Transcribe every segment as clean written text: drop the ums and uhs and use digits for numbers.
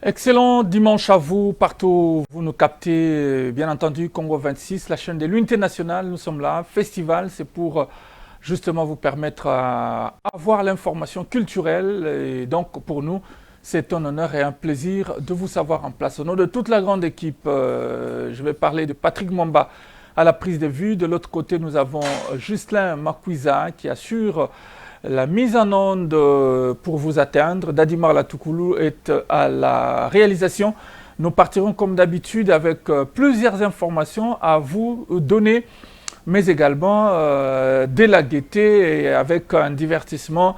Excellent dimanche à vous, partout où vous nous captez, bien entendu, Congo 26, la chaîne de l'unité nationale, nous sommes là. Festival, c'est pour justement vous permettre à avoir l'information culturelle. Et donc, pour nous, c'est un honneur et un plaisir de vous savoir en place. Au nom de toute la grande équipe, je vais parler de Patrick Mwamba à la prise de vue. De l'autre côté, nous avons Justin Makwiza qui assure la mise en onde pour vous atteindre. Dadimar Latukulu est à la réalisation. Nous partirons comme d'habitude avec plusieurs informations à vous donner, mais également de la gaieté et avec un divertissement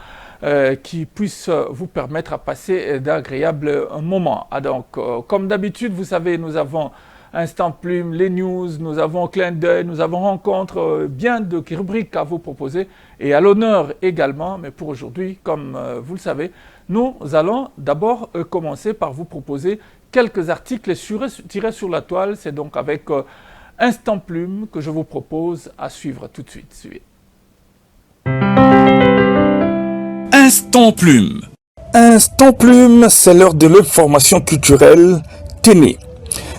qui puisse vous permettre à passer d'agréables moments. Donc, comme d'habitude, vous savez, nous avons Instant Plume, les news, nous avons Clin d'œil, nous avons rencontre, bien de rubriques à vous proposer et à l'honneur également. Mais pour aujourd'hui, comme vous le savez, nous allons d'abord commencer par vous proposer quelques articles tirés sur la toile. C'est donc avec Instant Plume que je vous propose à suivre tout de suite. Suivez. Instant Plume. Instant Plume, c'est l'heure de l'information culturelle. Tenez.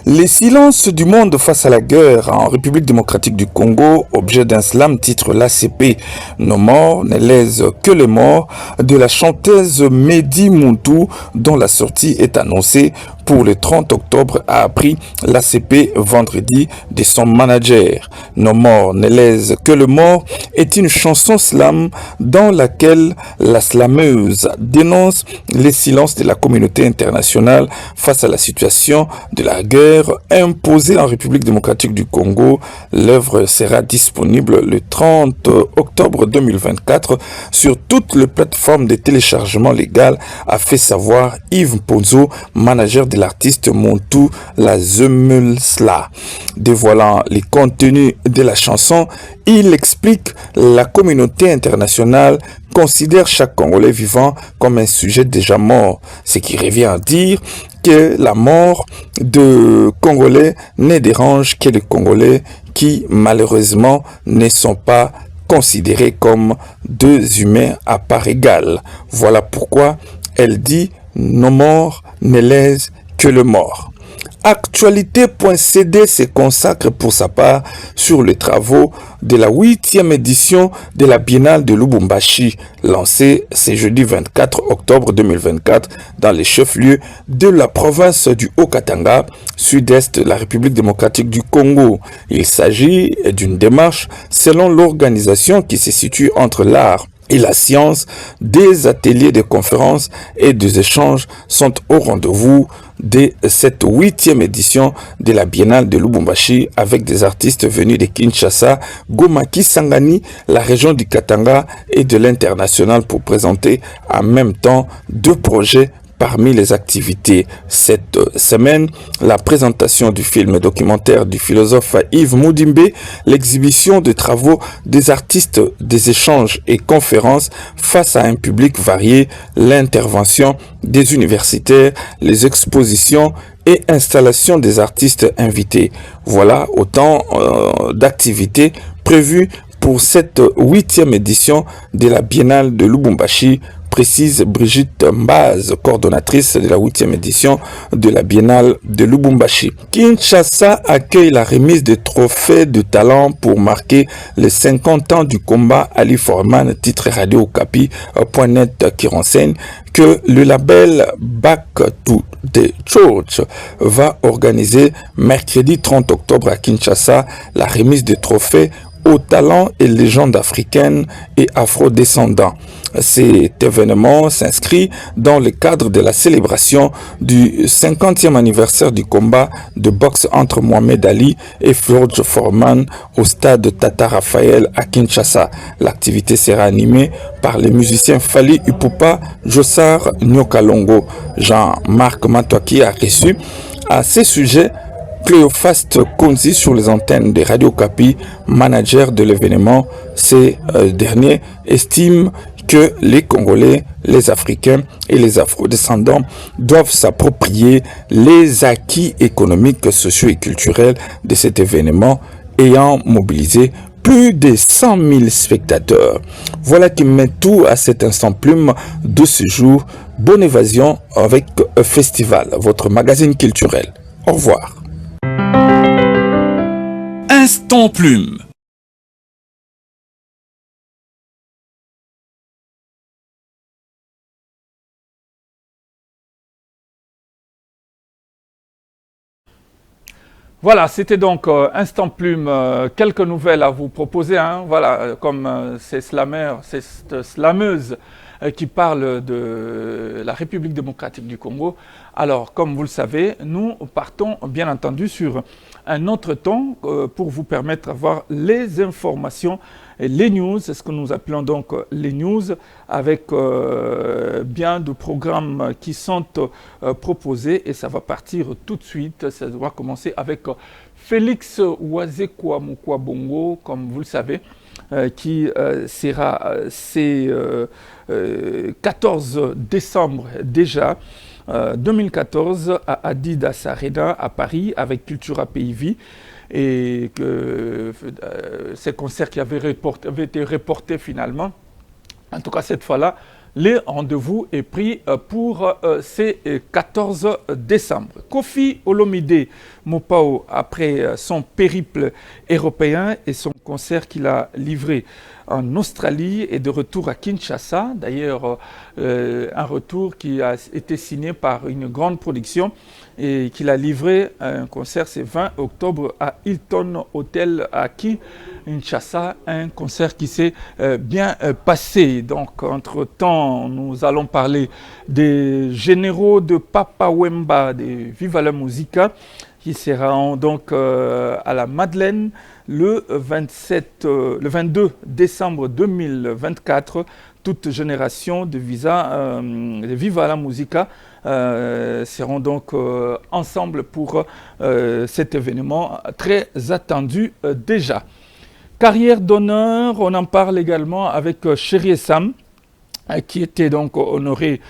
Les silences du monde face à la guerre en République démocratique du Congo, objet d'un slam titre l'ACP, Nos morts ne lèsent que les morts, de la chanteuse Mehdi Muntu, dont la sortie est annoncée pour le 30 octobre, a appris l'ACP vendredi de son manager. Nos morts ne lèsent que le mort est une chanson slam dans laquelle la slameuse dénonce les silences de la communauté internationale face à la situation de la guerre imposée en République démocratique du Congo. L'œuvre sera disponible le 30 octobre 2024 sur toutes les plateformes de téléchargement légal, a fait savoir Yves Mponzo, manager de l'artiste Muntu La Zemulsla. Dévoilant les contenus de la chanson, il explique la communauté internationale considère chaque Congolais vivant comme un sujet déjà mort, ce qui revient à dire que la mort de Congolais ne dérange que les Congolais qui malheureusement ne sont pas considérés comme deux humains à part égale. Voilà pourquoi elle dit « Nos morts ne lèsent que le mort ». Actualité.cd se consacre pour sa part sur les travaux de la 8e édition de la Biennale de Lubumbashi, lancée ce jeudi 24 octobre 2024 dans les chefs-lieux de la province du Haut-Katanga, sud-est de la République démocratique du Congo. Il s'agit d'une démarche selon l'organisation qui se situe entre l'art et la science. Des ateliers de conférences et des échanges sont au rendez-vous de cette 8e édition de la Biennale de Lubumbashi avec des artistes venus de Kinshasa, Goma, Kisangani, la région du Katanga et de l'international pour présenter en même temps deux projets. Parmi les activités cette semaine, la présentation du film documentaire du philosophe Yves Moudimbe, l'exhibition de travaux des artistes, des échanges et conférences face à un public varié, l'intervention des universitaires, les expositions et installations des artistes invités. Voilà autant d'activités prévues pour cette 8e édition de la Biennale de Lubumbashi, précise Brigitte Mbaz, coordonnatrice de la 8e édition de la Biennale de Lubumbashi. Kinshasa accueille la remise de trophées de talent pour marquer les 50 ans du combat Ali Forman, titre Radio Okapi.net qui renseigne que le label Back to the Church va organiser mercredi 30 octobre à Kinshasa la remise de trophées aux talents et légendes africaines et afro-descendants. Cet événement s'inscrit dans le cadre de la célébration du 50e anniversaire du combat de boxe entre Mohamed Ali et George Foreman au stade Tata Raphaël à Kinshasa. L'activité sera animée par les musiciens Fali Ipupa, Jossar Nyokalongo. Jean-Marc Matoaki a reçu à ce sujet Cléophaste Konzi sur les antennes de Radio Okapi, manager de l'événement. Ces derniers estiment que les Congolais, les Africains et les Afro-descendants doivent s'approprier les acquis économiques, sociaux et culturels de cet événement ayant mobilisé plus de 100 000 spectateurs. Voilà qui met tout à cet instant plume de ce jour Bonne évasion avec Festival, votre magazine culturel. Au revoir. Instant Plume. Voilà, c'était donc Instant Plume, quelques nouvelles à vous proposer. Hein, voilà, comme ces slameurs, ces slameuses qui parlent de la République démocratique du Congo. Alors, comme vous le savez, nous partons bien entendu sur un autre ton pour vous permettre d'avoir les informations et les news, c'est ce que nous appelons donc les news, avec bien de programmes qui sont proposés et ça va partir tout de suite. Ça va commencer avec Félix Ouazekwa Bongo, comme vous le savez, qui sera c'est 14 décembre déjà 2014 à Adidas Arena à Paris avec Cultura PIV et que ces concerts qui avaient été reportés finalement, en tout cas cette fois-là, le rendez-vous est pris pour ces 14 décembre. Kofi Olomide Mopao, après son périple européen et son concert qu'il a livré en Australie, est de retour à Kinshasa. D'ailleurs, un retour qui a été signé par une grande production et qu'il a livré un concert, c'est 20 octobre à Hilton Hotel à Kinshasa, un concert qui s'est bien passé. Donc, entre-temps, nous allons parler des généraux de Papa Wemba, des Viva la Musica, qui sera donc à la Madeleine le 22 décembre 2024. Toute génération de Viva la Musica seront donc ensemble pour cet événement très attendu déjà. Carrière d'honneur, on en parle également avec Chéri Sam, qui était donc honoré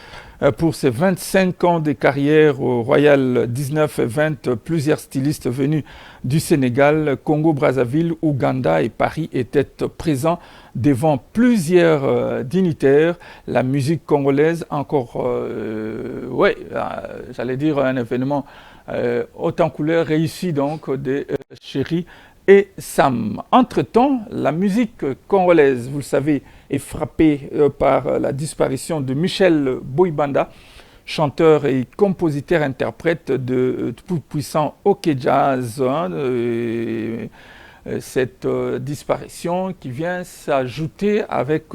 pour ses 25 ans de carrière au Royal 19 et 20. Plusieurs stylistes venus du Sénégal, Congo-Brazzaville, Ouganda et Paris étaient présents devant plusieurs dignitaires. La musique congolaise, encore, j'allais dire un événement haut en couleur réussi donc de Chéri et Sam. Entre-temps, la musique congolaise, vous le savez, est frappée par la disparition de Michel Boibanda, chanteur et compositeur-interprète de tout-puissant OK Jazz. Cette disparition qui vient s'ajouter avec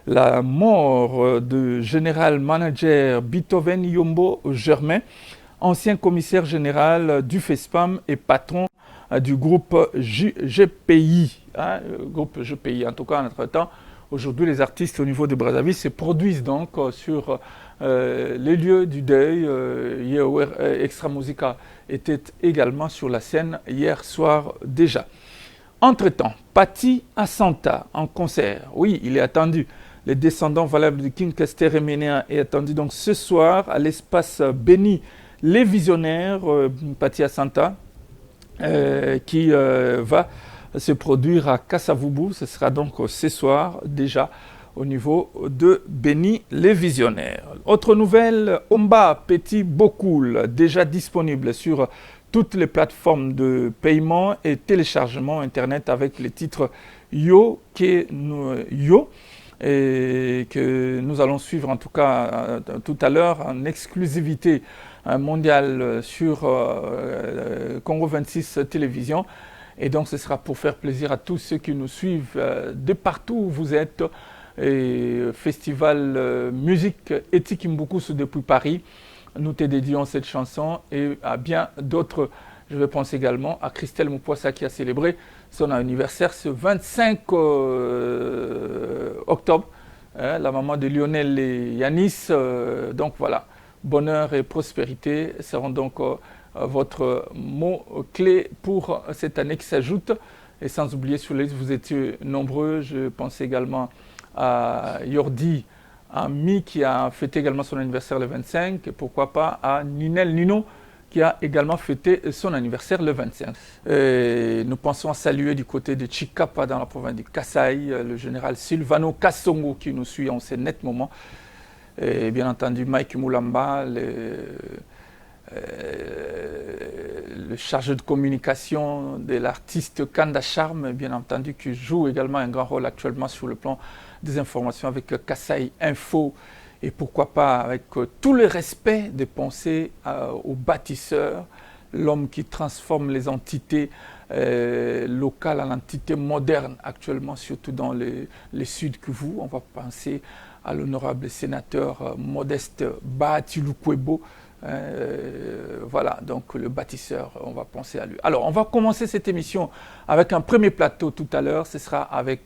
la mort de général manager Beethoven Yombo Germain, ancien commissaire général du FESPAM et patron du groupe GPI. Groupe GPI, en tout cas, en entre-temps, aujourd'hui, les artistes au niveau de Brazzaville se produisent donc sur les lieux du deuil. Extra Musica était également sur la scène hier soir déjà. Entre-temps, Patti Asanta en concert. Oui, il est attendu. Les descendants valables de King Kester Eménéa est attendu donc ce soir à l'espace béni Les Visionnaires, Patti Asanta, qui va se produire à Kassavubu. Ce sera donc ce soir déjà au niveau de Béni les Visionnaires. Autre nouvelle, Omba Petit Bokoul, déjà disponible sur toutes les plateformes de paiement et téléchargement internet avec les titres Yo, Yo, et que nous allons suivre en tout cas tout à l'heure en exclusivité mondiale sur Congo 26 Télévision. Et donc ce sera pour faire plaisir à tous ceux qui nous suivent de partout où vous êtes. Et Festival Musique Éthique Mbukusu depuis Paris. Nous te dédions cette chanson et à bien d'autres. Je vais penser également à Christelle Moupoissa qui a célébré son anniversaire ce 25 octobre. La maman de Lionel et Yanis. Donc voilà, bonheur et prospérité seront donc votre mot clé pour cette année qui s'ajoute. Et sans oublier sur les vous étiez nombreux. Je pense également à Yordi Ami qui a fêté également son anniversaire le 25, et pourquoi pas à Ninel Nino qui a également fêté son anniversaire le 25. Et nous pensons à saluer du côté de Chikapa dans la province de Kasaï, le général Silvano Kassongo qui nous suit en ces nets moments. et bien entendu Mike Moulamba, le chargé de communication de l'artiste Kanda Charme, bien entendu, qui joue également un grand rôle actuellement sur le plan des informations avec Kassai Info, et pourquoi pas avec tout le respect de penser au bâtisseur, l'homme qui transforme les entités locales en entités modernes actuellement, surtout dans le sud Kivu. On va penser à l'honorable sénateur Modeste Bahati-Lukwebo. Voilà, donc le bâtisseur, on va penser à lui. Alors, on va commencer cette émission avec un premier plateau tout à l'heure. Ce sera avec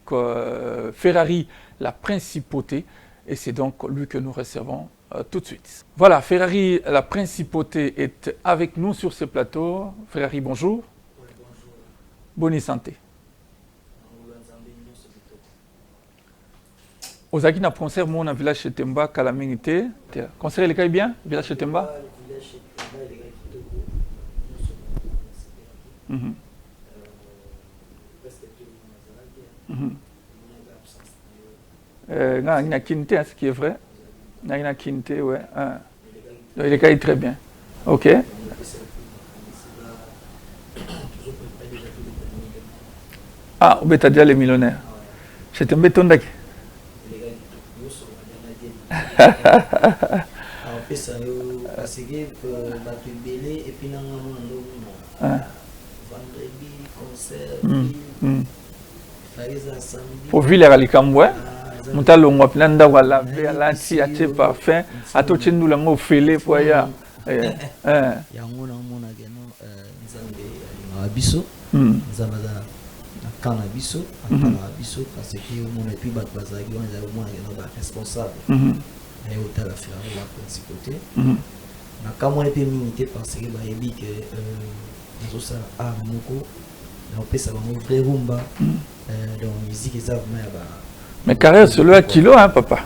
Ferrari, la principauté. Et c'est donc lui que nous recevons tout de suite. Voilà, Ferrari, la principauté, est avec nous sur ce plateau. Ferrari, bonjour. Oui, bonjour. Bonne santé. Ozaki na concert mon na village Chetemba Kalamingité. Concert il est bien village Chetemba. Le village Chetemba il est kitoko. Mhm. Presque tout le monde a Mhm. Il y a Kinte, ce qui est vrai. Il y a Kinte, ouais. Il est très bien. Ok. Ah, vous êtes déjà les millionnaires. J'étais un béton d'accord. apesa yo parce que bato ebele epuis nanga mona ndomona vendredi concert faiza samedi pour vivre la likambo muta longwa pina ndako alabe alati atie parfum atotie ndula ngo fele po ya yango namonaka no nzambe alingaka biso nzambe aza na camp na biso atalaka biso parce que omona epuis bato bazalaki wana ezali omonaka no baresponsable et au la Ferrari la principauté. Na kamwa epe mingi te parce que bayebi que nazosa art moko naopesa bango vrai rumba donc musique eza vraiment ya ba mais carrière solo ya kilo hein papa.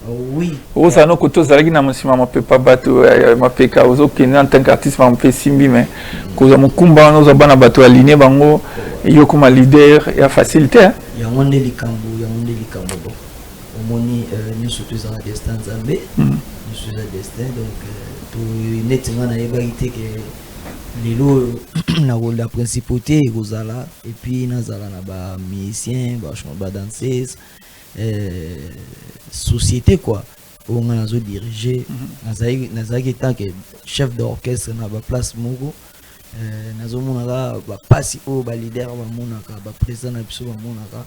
Oui. Oza no koto zalaki na mosima mapepa bato mapeka ozokende en tant qu'artiste mape simbi mais koza mokumba wana oza bana bato aligné bango yo comme leader ya facilité hein. Yango nde likambo bon. Omoni nyonso tozala destin nzambe nyonso eza destin donc tonetinga nayebaki te ke lelo nakola principauté ekozala epuis nazala na bamusicien badanseuse société quoi oyo nga nazodirige nazalaki tant que chef d'orchestre na baplace moko nazomonaka bapasi oyo balider bamonaka baprésident na biso bamonaka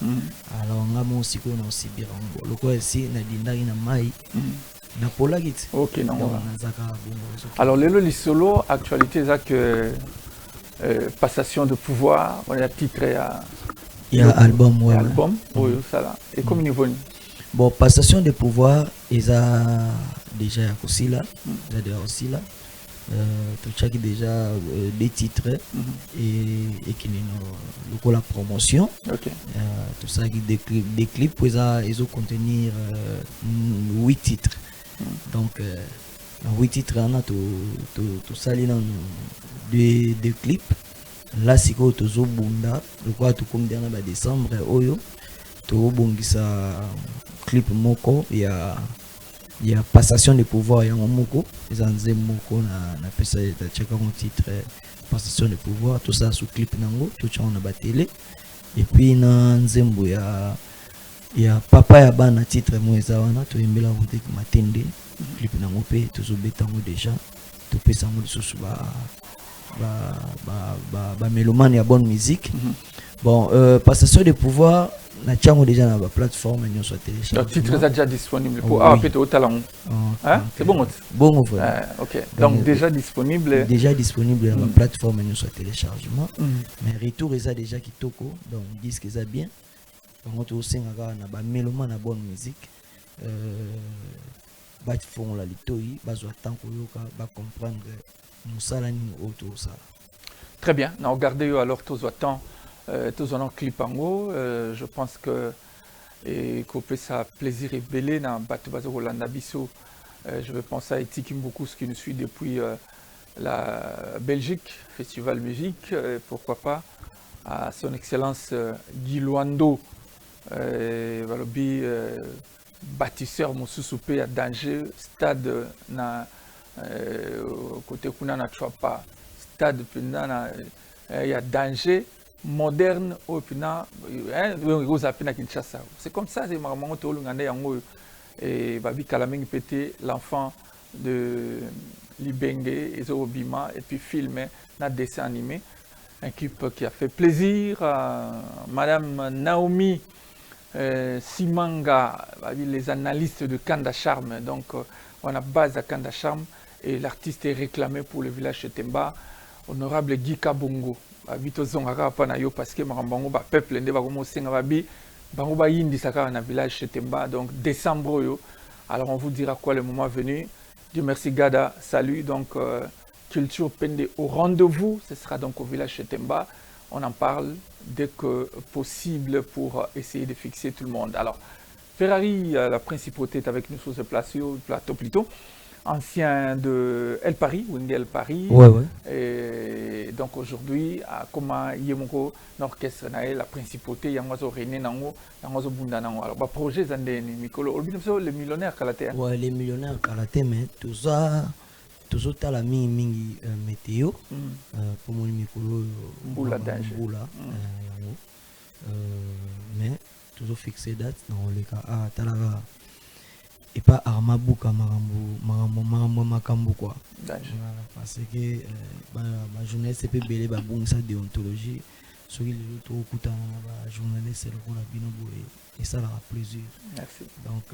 alors nga mo sikoyo na osibira ngo lokola esi nadindaki na mai napolaki ti ok nazaka bongo. Alors lelo lisolo actualité eza que passation de pouvoir on a titre ya album ouais album oyo sala et comme niveau bon passation de pouvoir eza déjà ya kosila eza déjà osila tu déjà des titres et qui nous la promotion okay. Tout ça qui des clips pour ça ils ont contenir 8 titres donc 8 titres on a tout ça dans des clips là c'est quoi tout zo bunda le quoi tout comme dernier décembre oyo tout bongisa clip moko il y a passation de pouvoir ya moko ezanze moko na pesa ta cheka mon titre passation de pouvoir tout ça sous clip nango tout ça on a batélé et puis na nzembo ya papa ya bana titre mo ezawana to imbela route matende clip nango pe to zo betango déjà to pesa mo lisusu ba mélomane ya bonne musique bon passation de pouvoir na tchango déjà na ba plateforme nyonso télécharger. Le titre est déjà disponible pour peut-être au talent. Hein? C'est bon. Bon voilà. OK. Donc déjà disponible na ba plateforme nyonso téléchargement. Mais retour est déjà kitoko donc disque est bien. Donc to singaka na ba mélomane na bonne musique ba font la litoi ba zo tanko yoka ba comprendre musala ni auto ça. Très bien. Na regarder alors tous autant tous en clip en haut, je pense que qu'on peut ça plaisir et belé dans Batubazo Rolanda Bisso. Je vais penser à Eti Kimbuku, ce qui nous suit depuis la Belgique, Festival Musique, pourquoi pas à son excellence Guy Luando, Valobi bâtisseur mosusu à danger stade na côté kuna na pas stade pena na ya danger moderne au pena aux apena Kinshasa. C'est comme ça c'est maman to lungande yango et babi kalamengi pété l'enfant de Libenge et Zobima et puis filmé na dessin animé, un clip qui a fait plaisir à Madame Naomi Simanga, les analystes de Kanda Charme. Donc on a base à Kanda Charme et l'artiste est réclamé pour le village de Temba, honorable Guy Kabongo. Vito zongaka pa na yo parce que marambango ba peuple ndé ba komo senga babi bango ba yindi saka na village de Temba, donc décembre yo. Alors on vous dira quoi le moment venu. Dieu merci Gada, salut. Donc Culture Pende au rendez-vous, ce sera donc au village de Temba. On en parle dès que possible pour essayer de fixer tout le monde. Alors Ferrari, la principauté est avec nous sur ce plateau plutôt. Ancien de El Paris, Wingel Paris. Ouais, ouais. Et donc aujourd'hui, comment Yemoko, l'orchestre, la principauté, Yangozo René Nango, Yangozo Bunda Nango. Alors, projet Zandeni, Mikolo, les millionnaires Kalaté. Ouais, les millionnaires Kalaté, mais tout ça, à la mingi météo, pour mon Mikolo, Boula danger. Mais toujours fixé date dans les cas à Talaga. Et pas Armabuka Makambo quoi. Parce que ma jeunesse c'est belé ba bon sa déontologie sur les autres kuta ba journaliste c'est le qu'on a binobo et ça leur a plaisir. Merci. Donc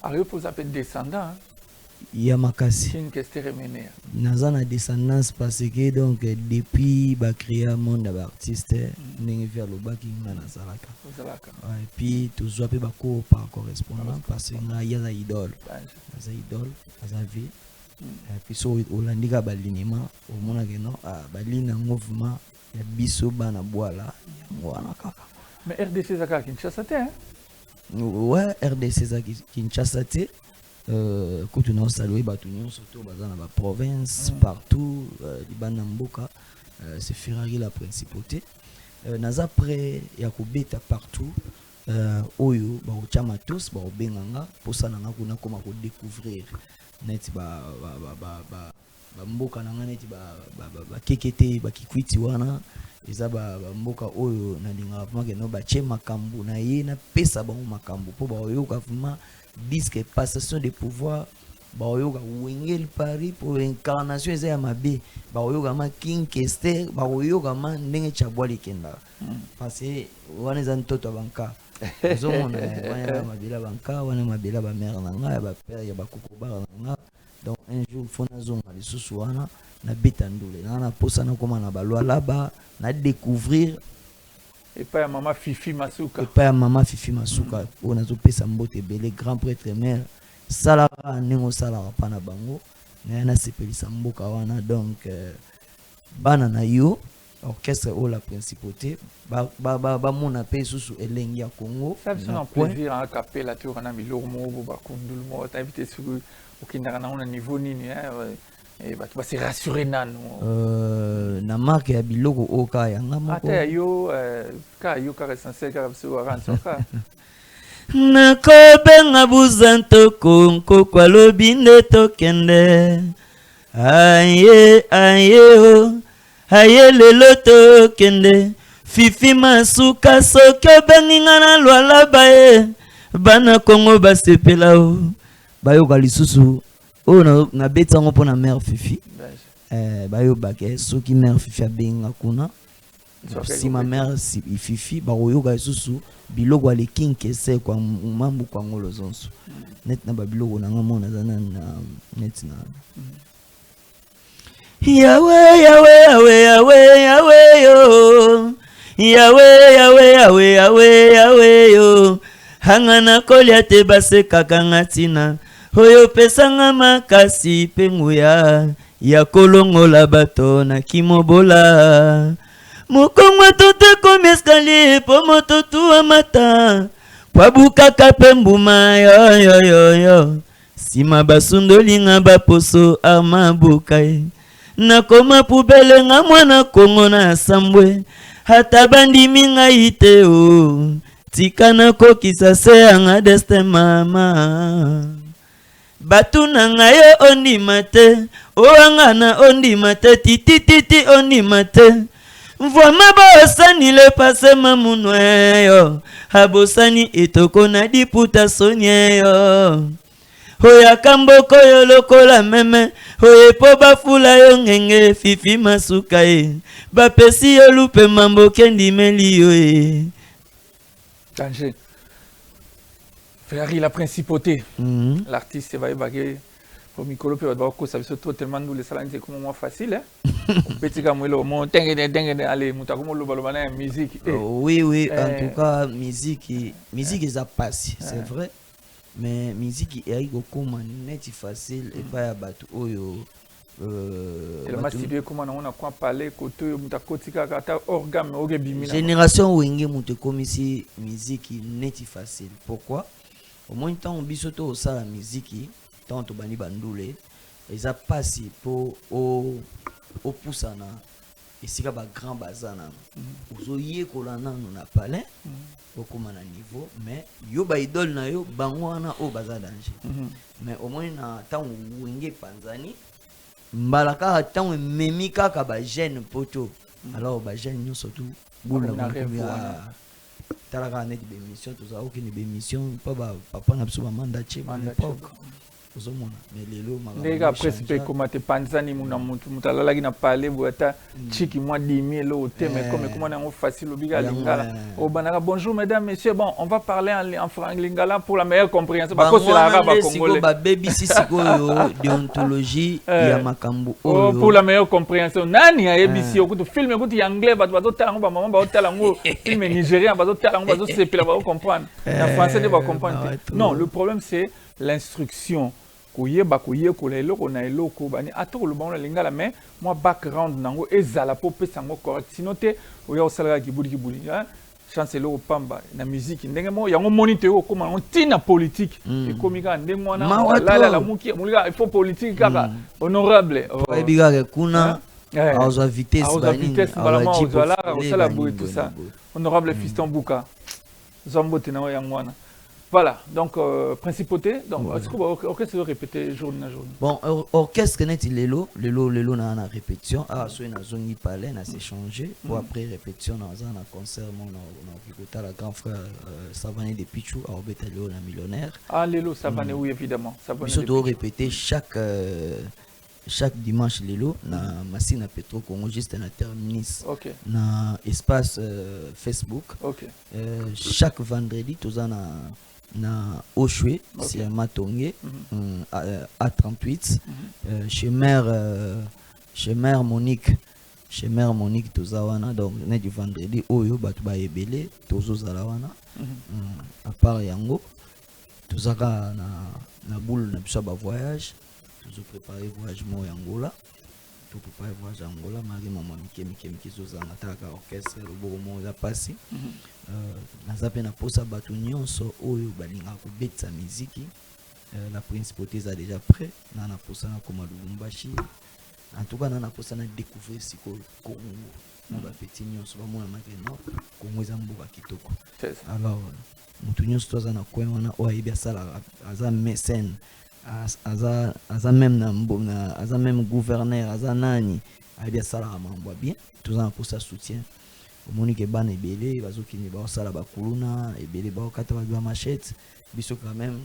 Ario pour appeler descendant. Yamakasi. Une question remenée. Nazana descendance parce que donc depuis ba créer un monde d'artistes n'engue vers le bas qui ngana Zalaka. Et puis tout ça peut ba ko par correspondant parce que il y a des idoles. Des idoles, des vie. Et puis so olandika balinima au mona que non balina mouvement ya biso bana boala wana kaka. Mais RDC Zaka Kinshasa té hein? Ouais, RDC Zaka Kinshasa té. Quand on a salué Batunion, surtout dans la province, partout, Libana Mboka, c'est Ferrari la principauté. Naza près, il y a Kobeta partout, Oyo, Chamatos, Benganga, pour ça, on a comment découvrir net Mboka net Kekete, Kikwiti wana, eza Mboka Oyo, Nadinga, no Bache Makambu, na ye na pesa ba Makambu, pour Oyo vraiment. Disque passation de pouvoir baoyoga wengel Paris pour incarnation eza ya mabe baoyoga ma king kester baoyoga ma ndenge chabwali kenda parce que wana eza ntoto banka zomona wana mabila banka wana mabila ba mère nanga ba père ya bakoko ba nanga donc un jour fona zonga lisusu wana na betandule na posa na koma na balwa là-bas na découvrir. Et pas maman Fifi Masuka. Et pas maman Fifi Masuka. On a zopé Sambote Belé, grand prêtre mère. Salara, Nengo Salara Panabango. Nana Sepeli Samboka wana. Donc, Banana Yo, orchestre ou la principauté. Mon appel sous Elengia Congo. Ça me fait plaisir à caper la tour en ami Lormo, Bakundulmo. T'as invité sur au Kindarana, on a niveau nini. Et bah tu vas se rassurer nan. Na marque ya biloko oka ya ngamo. Ata yo ka essentiel ka biso aranso ka. Nako benga buzanto konko kwa lobi nde tokende. Aye o. Aye lelo tokende. Fifi Masuka soki obenginga na lwala baye. Bana Kongo basepela o. Bayoka lisusu. Oh na betango pour na mère Fifi. Bayo bake soki mère Fifi abenga kuna. Si ma mère si Fifi ba oyoga susu biloko ale king kese kwa mambu kwa ngolo zonso. Net na ba biloko na ngamo na zana na net na. Yawe yo. Yawe yo. Hangana kolia te base kakanga tina. Oyo pesanga makasi penguya ya kolongola bato na kimobola mukongwa tote komi escalier po moto tuwa mata pwabukaka pembuma yo sima basundolinga baposo amabukai nakoma pubele nga mwana Kongo na sambwe hata bandimi ngai te o tikana kokisa se anga destin mama batu nanga yo ondima te oanga na ondima te titititi ondima te mvoma bosani le pase mamunwe yo habosani etoko na diputa sonye yo hoya kamboko yo lokola meme hoye po bafula yo ngenge fifi masuka ye bapesi yo lupe mambo kendimeli yo ye Danger. Ferrari, la principauté. L'artiste va évacuer. Pour Mikolo, puis on va voir ça veut surtout tellement nous les salariés, c'est comme moins facile. Petit comme le mot, allez, mutakumo le balobana musique. Oui, en tout cas, musique, ça passe, c'est vrai. Mais musique est comme net facile et pas à battre. Génération Wenge Moutekomisi musique net facile. Pourquoi? Au moins temps on bisoto au ça la musique tant to bani bandoule ils a passé pour au poussana et c'est ba grand bazana. Ozoye kolana na palais au comment na niveau mais yo ba idole na yo bangwana au baza danger. Mais au moins na temps Wenge Panzani mbalaka tant memi kaka ba jeune poto alors ba jeune nous surtout boule na talaka net d'émission tout ça aucune émission pas papa na biso manda che à l'époque ozomona mais lelo ndeka après c'est comme te panzani muna mutalala ki na parler boata chiki moi 10 000 au thème comme comment on facile obiga lingala au banaka bonjour mesdames messieurs bon on va parler en français lingala pour la meilleure compréhension parce que c'est l'arabe congolais ba baby sisiko yo déontologie ya makambo pour la meilleure compréhension nani ya ABC okutu film okutu anglais bato tala ngo ba maman ba tala ngo film nigérien bato tala ngo bato sepela ba comprendre en français ne ba comprendre non le problème c'est l'instruction koyeba koyekola eloko na eloko bani atoko lobana lingala mais moi background nango ezala po pesa ngo correct sinon te oya osala kibuli chance eloko pamba na musique ndenge mo yango monite yo koma on tina politique et komika ndenge mwana la muki mulika il faut politique kaka honorable biga kuna azo vitesse bani balama ozala osala boue tout ça honorable fiston buka zombo tina yangwana. Voilà, donc principauté, donc est-ce que orchestre doit répéter journée à journée? Bon, orchestre n'est lelo na na répétition, so na zone palais na s'échanger pour après répétition dans un concert mon na la grand frère Savané de Pichou à Obeta Léo na millionnaire. Ah lelo Savané oui évidemment, Savané. Il doit répéter chaque dimanche lelo na Massina Petro Congo juste na terminus. Na espace Facebook. Chaque vendredi tous na Oshwe, c'est à Matongé, à 38, chez mère Monique, Tozawana, donc on est du vendredi, Oyo, Batuba Ebele, Tozo Zalawana, à part Yango, Tozaka na boule, na bisaba voyage, Tozo préparé voyage mo Yangola, tout préparé voyage Angola, Marie Maman Mike Zozana, Taka orchestre, le beau moment a passé. Nazape na posa batu nyonso oyo balinga ko betsa muziki la principauté a déjà prêt na posa na koma Lubumbashi en tout cas na posa na découvrir siko Congo ba petit nyonso ba mona makeno Congo za mboka kitoko alors mutu nyonso toza na coin wana o ayebi asala aza mécène aza même na aza même gouverneur aza nani ayebi asala mambo bien toza na posa soutien Monique ban ebele bazokini ba sala ba kuluna ebele ba kata ba machette biso quand même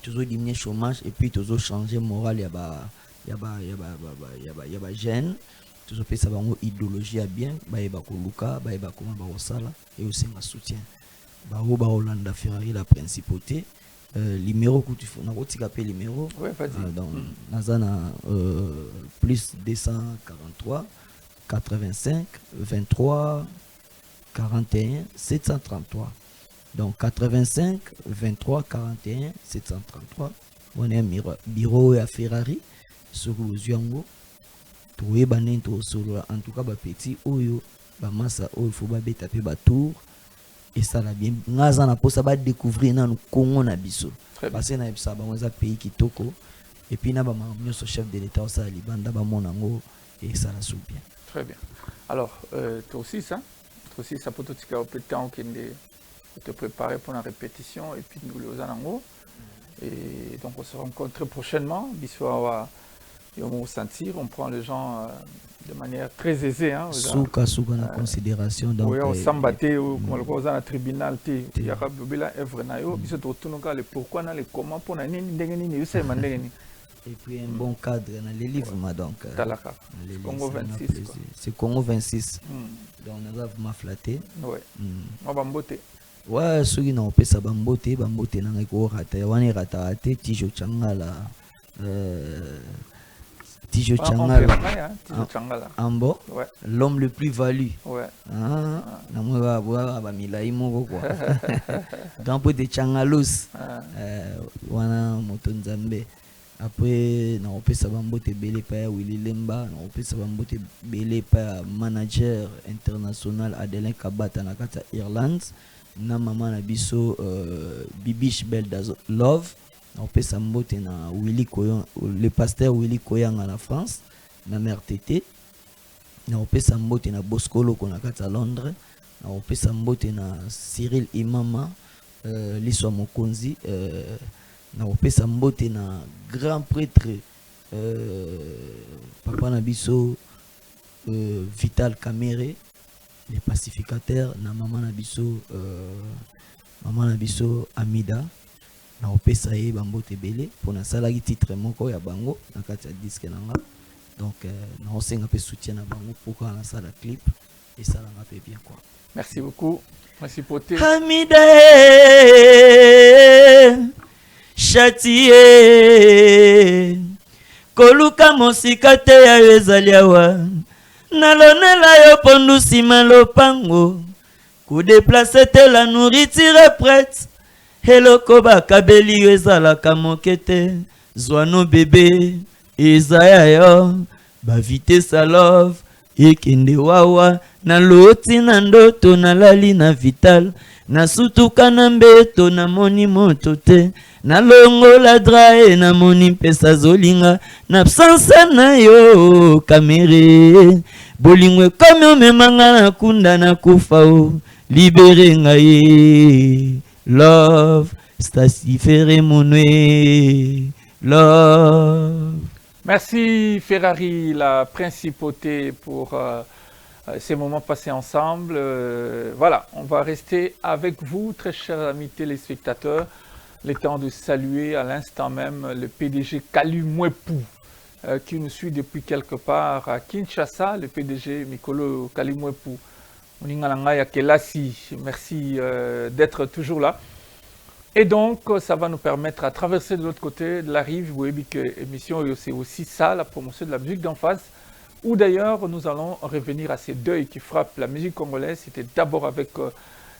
toujours diminuer chômage et puis toujours changer moral ya ba jeune toujours pesa bango idéologie ya bien ba koluka ba koma ba sala et aussi ma soutien ba Hollande Ferrari la principauté numéro que tu fais na kotika pe numéro donc nazana plus 243 85 23 41 733 donc 85 23 41 733 on est un bureau à Ferrari sur Yango trouver banento solo en tout cas ba petit oyo ba massa oyo faut ba beta pe ba tour et ça la bien ngaza na posa ba découvrir na Congo na biso parce que na bisa ba un pays kitoko et puis na ba mamnyo chef de l'état ça libanda ba monango et ça la sou bien. Très bien. Alors, toi aussi, ça peut te dire que te préparer pour la répétition et puis nous les en haut. Et donc on se rencontre très prochainement. Bissoa, on va sentir, on prend les gens de manière très aisée. Hein, souka na considération. Donc, oui, on s'embattait, comme le dans le tribunal, il y a une œuvre, il se retrouve le pourquoi, le comment, pour la et puis un bon cadre dans les livres, donc. Congo 26. C'est Congo 26. Donc on a vraiment flatté. Oui. On va m'botter. Ouais, ceux qui n'ont pas ça, bambote n'a pas raté. On est raté, Tijo Changala. Tijo Changala. Ambo. L'homme le plus valu. Ouais. Ah, on va voir, bah Milaï Moro quoi. Grand peu de Changalos. Wana Motonzambe. Après, on peut savoir que belé par Willy Lemba, on peut savoir que belé par manager international Adelin Kabata na kata Irlande, na maman na biso Bibiche Belle Love, on peut savoir que na Willy Koyan, le pasteur Willy Koyan en France, na mère Tété, on peut savoir que na Boscolo na kata Londres, on peut savoir que na Cyril Imama, l'histoire Mokonzi. Na opesa mbote na grand prêtre papa Nabiso Vital Kamere, les pacificateurs, na maman Nabiso Amida, na opesa ye bambote belé pour na salaki titre moko ya bango na kati ya disque nanga. Donc na osenga pe soutien na bango pour qu'on a ça la clip et ça l'a fait bien quoi. Merci beaucoup. Merci poté. Amida Châtié koluka mosika te ya ezali awa nalonela yo pondu nsima lopango kudeplace te la nourriture est prête eloko bakabeli yo ezalaka moke te zwano bebe ezaya yo bavitese love ekende wawa naloti na ndoto nalali na vital nasutuka na mbeto namoni moto te nalongola drae namoni mpesa zolinga na absence na yo kamere bolingo ekomi omemanga na kunda na kufa o libere ngai love stasifere monwe love. Merci Ferrari, la principauté, pour ces moments passés ensemble. Voilà, on va rester avec vous, très chers amis téléspectateurs. Le temps de saluer à l'instant même le PDG Kalu Mwepu, qui nous suit depuis quelque part à Kinshasa, le PDG Mikolo Kalu Mwepu. Merci d'être toujours là. Et donc, ça va nous permettre à traverser de l'autre côté de la rive. Vous voyez que l'émission, c'est aussi ça, la promotion de la musique d'en face. Où d'ailleurs, nous allons revenir à ces deuils qui frappent la musique congolaise. C'était d'abord avec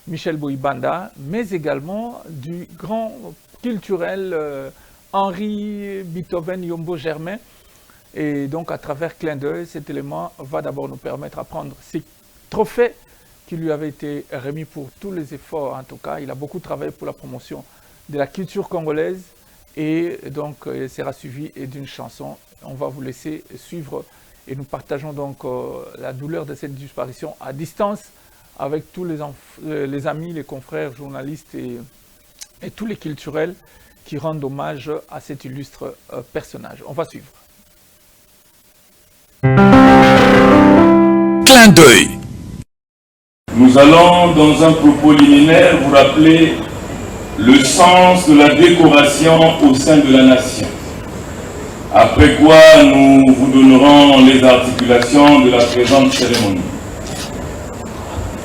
Michel Boïbanda, mais également du grand culturel Henri Beethoven Yombo Germain. Et donc, à travers Clin d'œil, cet élément va d'abord nous permettre à prendre ces trophées qui lui avait été remis pour tous les efforts. En tout cas, il a beaucoup travaillé pour la promotion de la culture congolaise et donc il sera suivi d'une chanson. On va vous laisser suivre et nous partageons donc la douleur de cette disparition à distance avec tous les amis, les confrères, journalistes et tous les culturels qui rendent hommage à cet illustre personnage. On va suivre. Clin d'œil. Nous allons, dans un propos liminaire, vous rappeler le sens de la décoration au sein de la nation. Après quoi, nous vous donnerons les articulations de la présente cérémonie.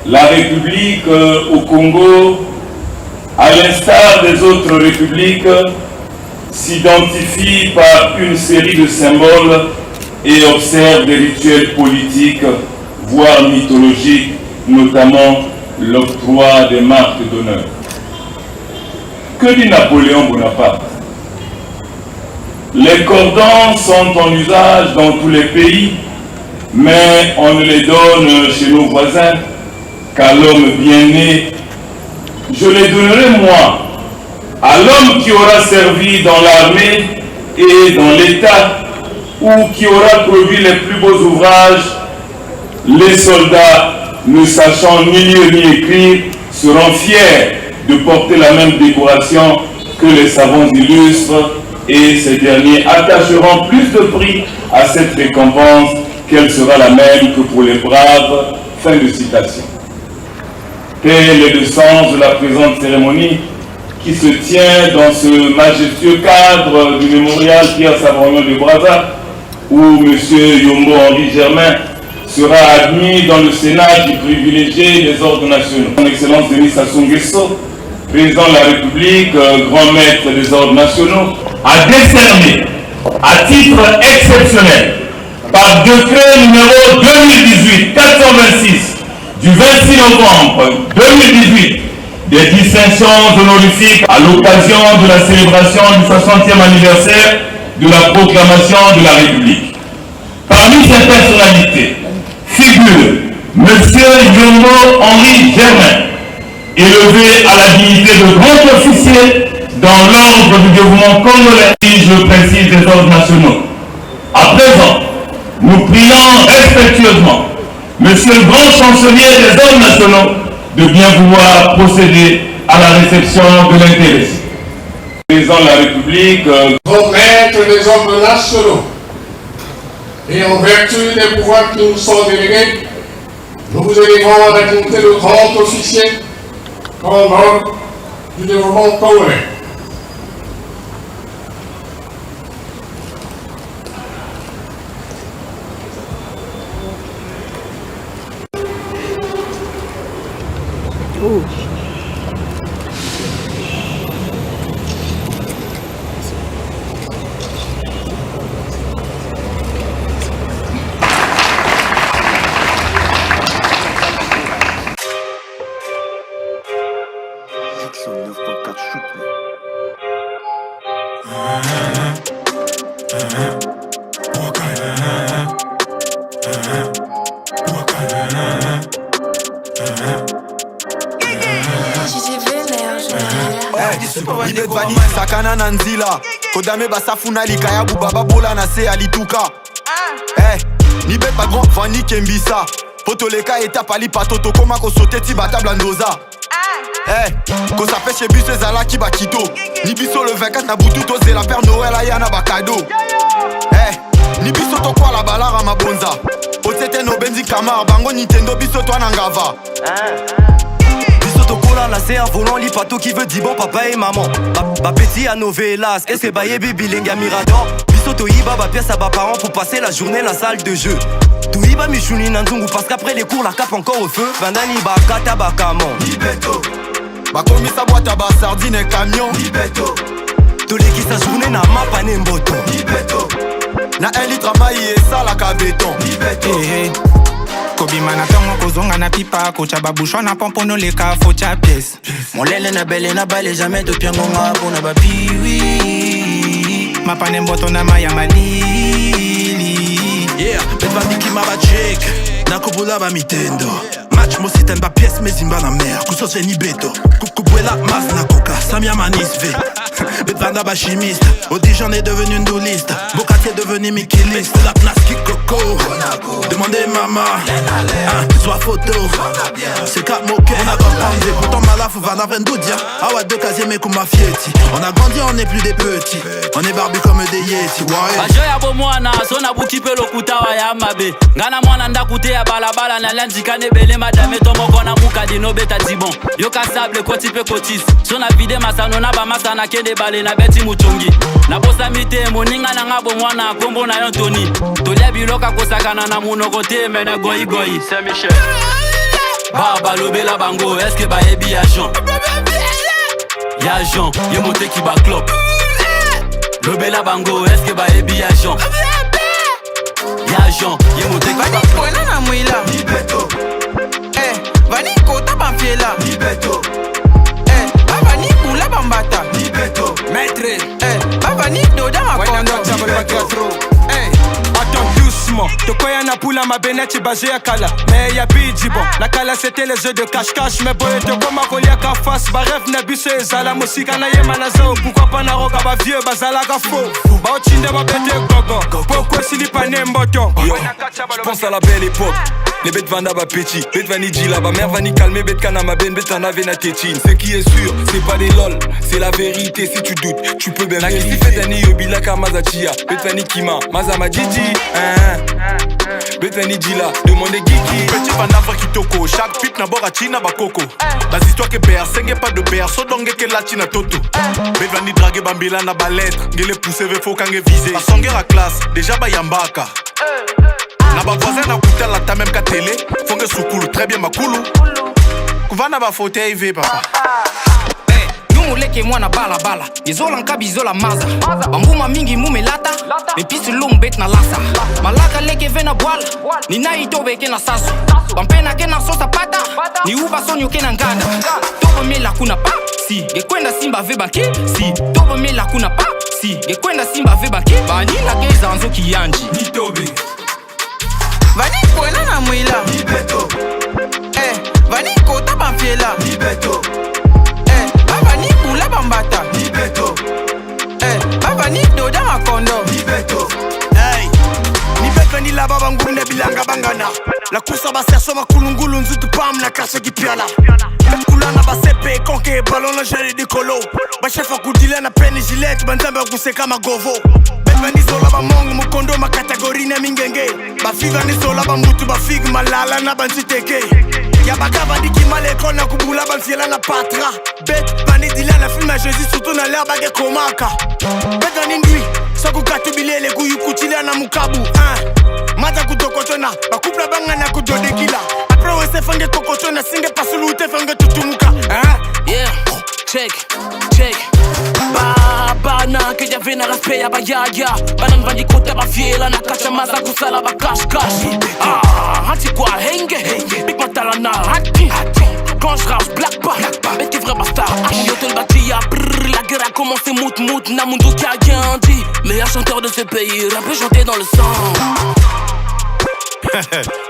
La République au Congo, à l'instar des autres républiques, s'identifie par une série de symboles et observe des rituels politiques, voire mythologiques, notamment l'octroi des marques d'honneur. Que dit Napoléon Bonaparte? Les cordons sont en usage dans tous les pays, mais on ne les donne chez nos voisins qu'à l'homme bien né. Je les donnerai moi, à l'homme qui aura servi dans l'armée et dans l'État, ou qui aura produit les plus beaux ouvrages. Les soldats, ne sachant ni lire ni écrire, seront fiers de porter la même décoration que les savants illustres et ces derniers attacheront plus de prix à cette récompense qu'elle sera la même que pour les braves. Fin de citation. Tel est le sens de la présente cérémonie qui se tient dans ce majestueux cadre du mémorial Pierre Savorgnan de Brazza, où M. Yombo Henri Germain sera admis dans le Sénat du privilégié des ordres nationaux. Son Excellence Denis Sassou Nguesso, président de la République, grand maître des ordres nationaux, a décerné à titre exceptionnel, par décret numéro 2018-426 du 26 novembre 2018, des distinctions honorifiques à l'occasion de la célébration du 60e anniversaire de la proclamation de la République. Parmi ces personnalités figure M. Yombo Henri Germain, élevé à la dignité de grand officier dans l'ordre du développement congolais, le principe des ordres nationaux. À présent, nous prions respectueusement Monsieur le grand chancelier des ordres nationaux de bien vouloir procéder à la réception de l'intéressé. Président de la République, grand maître des ordres nationaux, et en vertu des pouvoirs qui nous sont délégués, nous vous élévons à la dignité de grand officier dans l'ordre du développement congolais. Sakana nanzila kodame basafuna likaya bubaba bola na se alituka nibe pas grand vani kembisa potoleka etapa li patoto koma ko sauter ti batable ndoza ko ça fait chez biso ezala ki bakito ni biso le 24 na butu to zela père Noël ayana bakado ni biso to kwa la balara mabonza otete no benzi kamar bango Nintendo biso to na ngava Tokola la c'est un volant, li pato qui veut dire bon papa et maman. Ba petit à novelas, et c'est baye bilinga mirador. Biso to iba ba pièce à ba parents pour passer la journée la salle de jeu. To iba michouni nanzungu parce qu'après les cours la cape encore au feu. Bandani ba kata ba kamon. Libeto. Ba komi sa boîte à ba sardine et camion. Libeto. To les qui sa journée na ma pané mboto. Libeto. Na 1 litre maï et ça la cabéton. Libeto. Kobima na tongo kozonga na pipa kocha babushwa na pompono leka focha pièce molele na belle na bale jamais to piangonga pona ba piwi mapane mboto na maya malili betva miki ma ba check na kobola ba mitendo match mo siten ba pièce mais imba na mer kuso ni beto kukubuela mas na coca samia manisve betvanda ba chimiste odi j'en ai devenu une douliste Bocati est devenu Mickey List la Pnaski Coco demandez maman soit photo c'est 4 moquets on a grandi pourtant malaf va na vendudia awa deux casiers mais comme ma fieti on a grandi on n'est plus des petits on est barbu comme des yeti bajoya bo mwana sona bukipe lokuta wa ya mabe ngana mwana ndakute ya balabala na landikane bele madame tomoko na mukadi no beta dibon yoka sable kotipe kotis sona vide masano na ba masana kende bale na beti muchongi na bosa mite moninga na ngabo mwana kombo na Antoni tolia biloka kosakana na munoko te mena goyi goyi Saint Michel baba lobela bango est-ce que ba ebi ya Jean ye monte ki ba clop lobela bango est-ce que ba ebi ya Jean ye monte ki ba clop na mwila Libeto vani kota banfiela Libeto baba ni kula bambata Libeto maître baba ni doda makondo Attends doucement, te quoi na poula ma benette basé à Kala. Mais y'a bidji bon, la Kala c'était les jeux de cache-cache. Mais boy te comme ma colia ka face, ba rêve na buse zala musique na yema na zo. Pourquoi pas na roka ba vieux bazala ka faux. Ba ochinde ba bete gogo, pourquoi si li pa nemboto. Je pense à la belle époque. les bêtes vanda ba petit, bêtes vani djila, ba mère vani calmer, bêtes kanama ben, bêtes en avena tétine. Ce qui est sûr, c'est pas des lol, c'est la vérité. Si tu doutes, tu peux bien vérifier. Naki fait dani yobila ka mazachia, bêtes vani kima, mazama djidji. Bêtes vani djila, demandez Gigi. Petit bandafra kitoko, chaque pipe na bora china ba coco. Bas histoire que BR, senge pas de BR, so donge que la china toto. Bêtes vani drague bambila na ba lettre, ngele pousse ve faut kange viser. Ba songer à classe, déjà ba yambaka. Na ba voisin na kuta la ta même ka télé, fonge soukulu, très bien makulu. Kuvana ba fauteuil ve papa. Leke mwana bala bala Yezola nkabi zola maza Bambuma mingi mumelata Mepisi lumbet na lasa Malaka leke vena bwala Nina itobe ke na sasu Bampena ke na sosa pata Ni uba sonyo ke na nganda Tobo mela kuna pa Si Gekwenda simba veba ki Si Tobo mela kuna pa Si Gekwenda simba veba ki Vanila geza anzo kiyanji Nitobe Vani kwena na mwila Nibeto Vani kota banfiela Nibeto Baba ni kula bambata Nibeto Baba ni doda makondo Nibeto Hey Nibeto ni la baba ngune bilanga bangana La kusa ba serso makulungulu nzutu pam na kashe kipiala Kulana ba sepe konke balon na jere di kolo Ba chefa kudile na peni gilet banzambe kuse kama govo Beba ni zola ba mongu mukondo ma kategori na mingenge Ba figa ni zola ba mutu ba fig malala na banziteke Ya baka bandi ki male kona kubula banfiela na patra Bet bandi dila na film a Jésus surtout na l'air bagé komaka Bet dans n'indui Soku katubilele kuyukutila na mukabu Mata kutokotona Bakupla banga na kudodekila Après on se fange kokotona Singe pasulu te fange tutumuka Yeah, check Bana que j'avais na respect ya bayaya Banan vandi kota ba fiela na kacha maza kusala ba cash Hanti kwa henge Big matala na hati Quand je rage black bar Mais t'es vrai bastard Yoto le bâti la guerre a commencé mout Na mundu qui a rien dit Meilleur chanteur de ce pays Rappé chanté dans le sang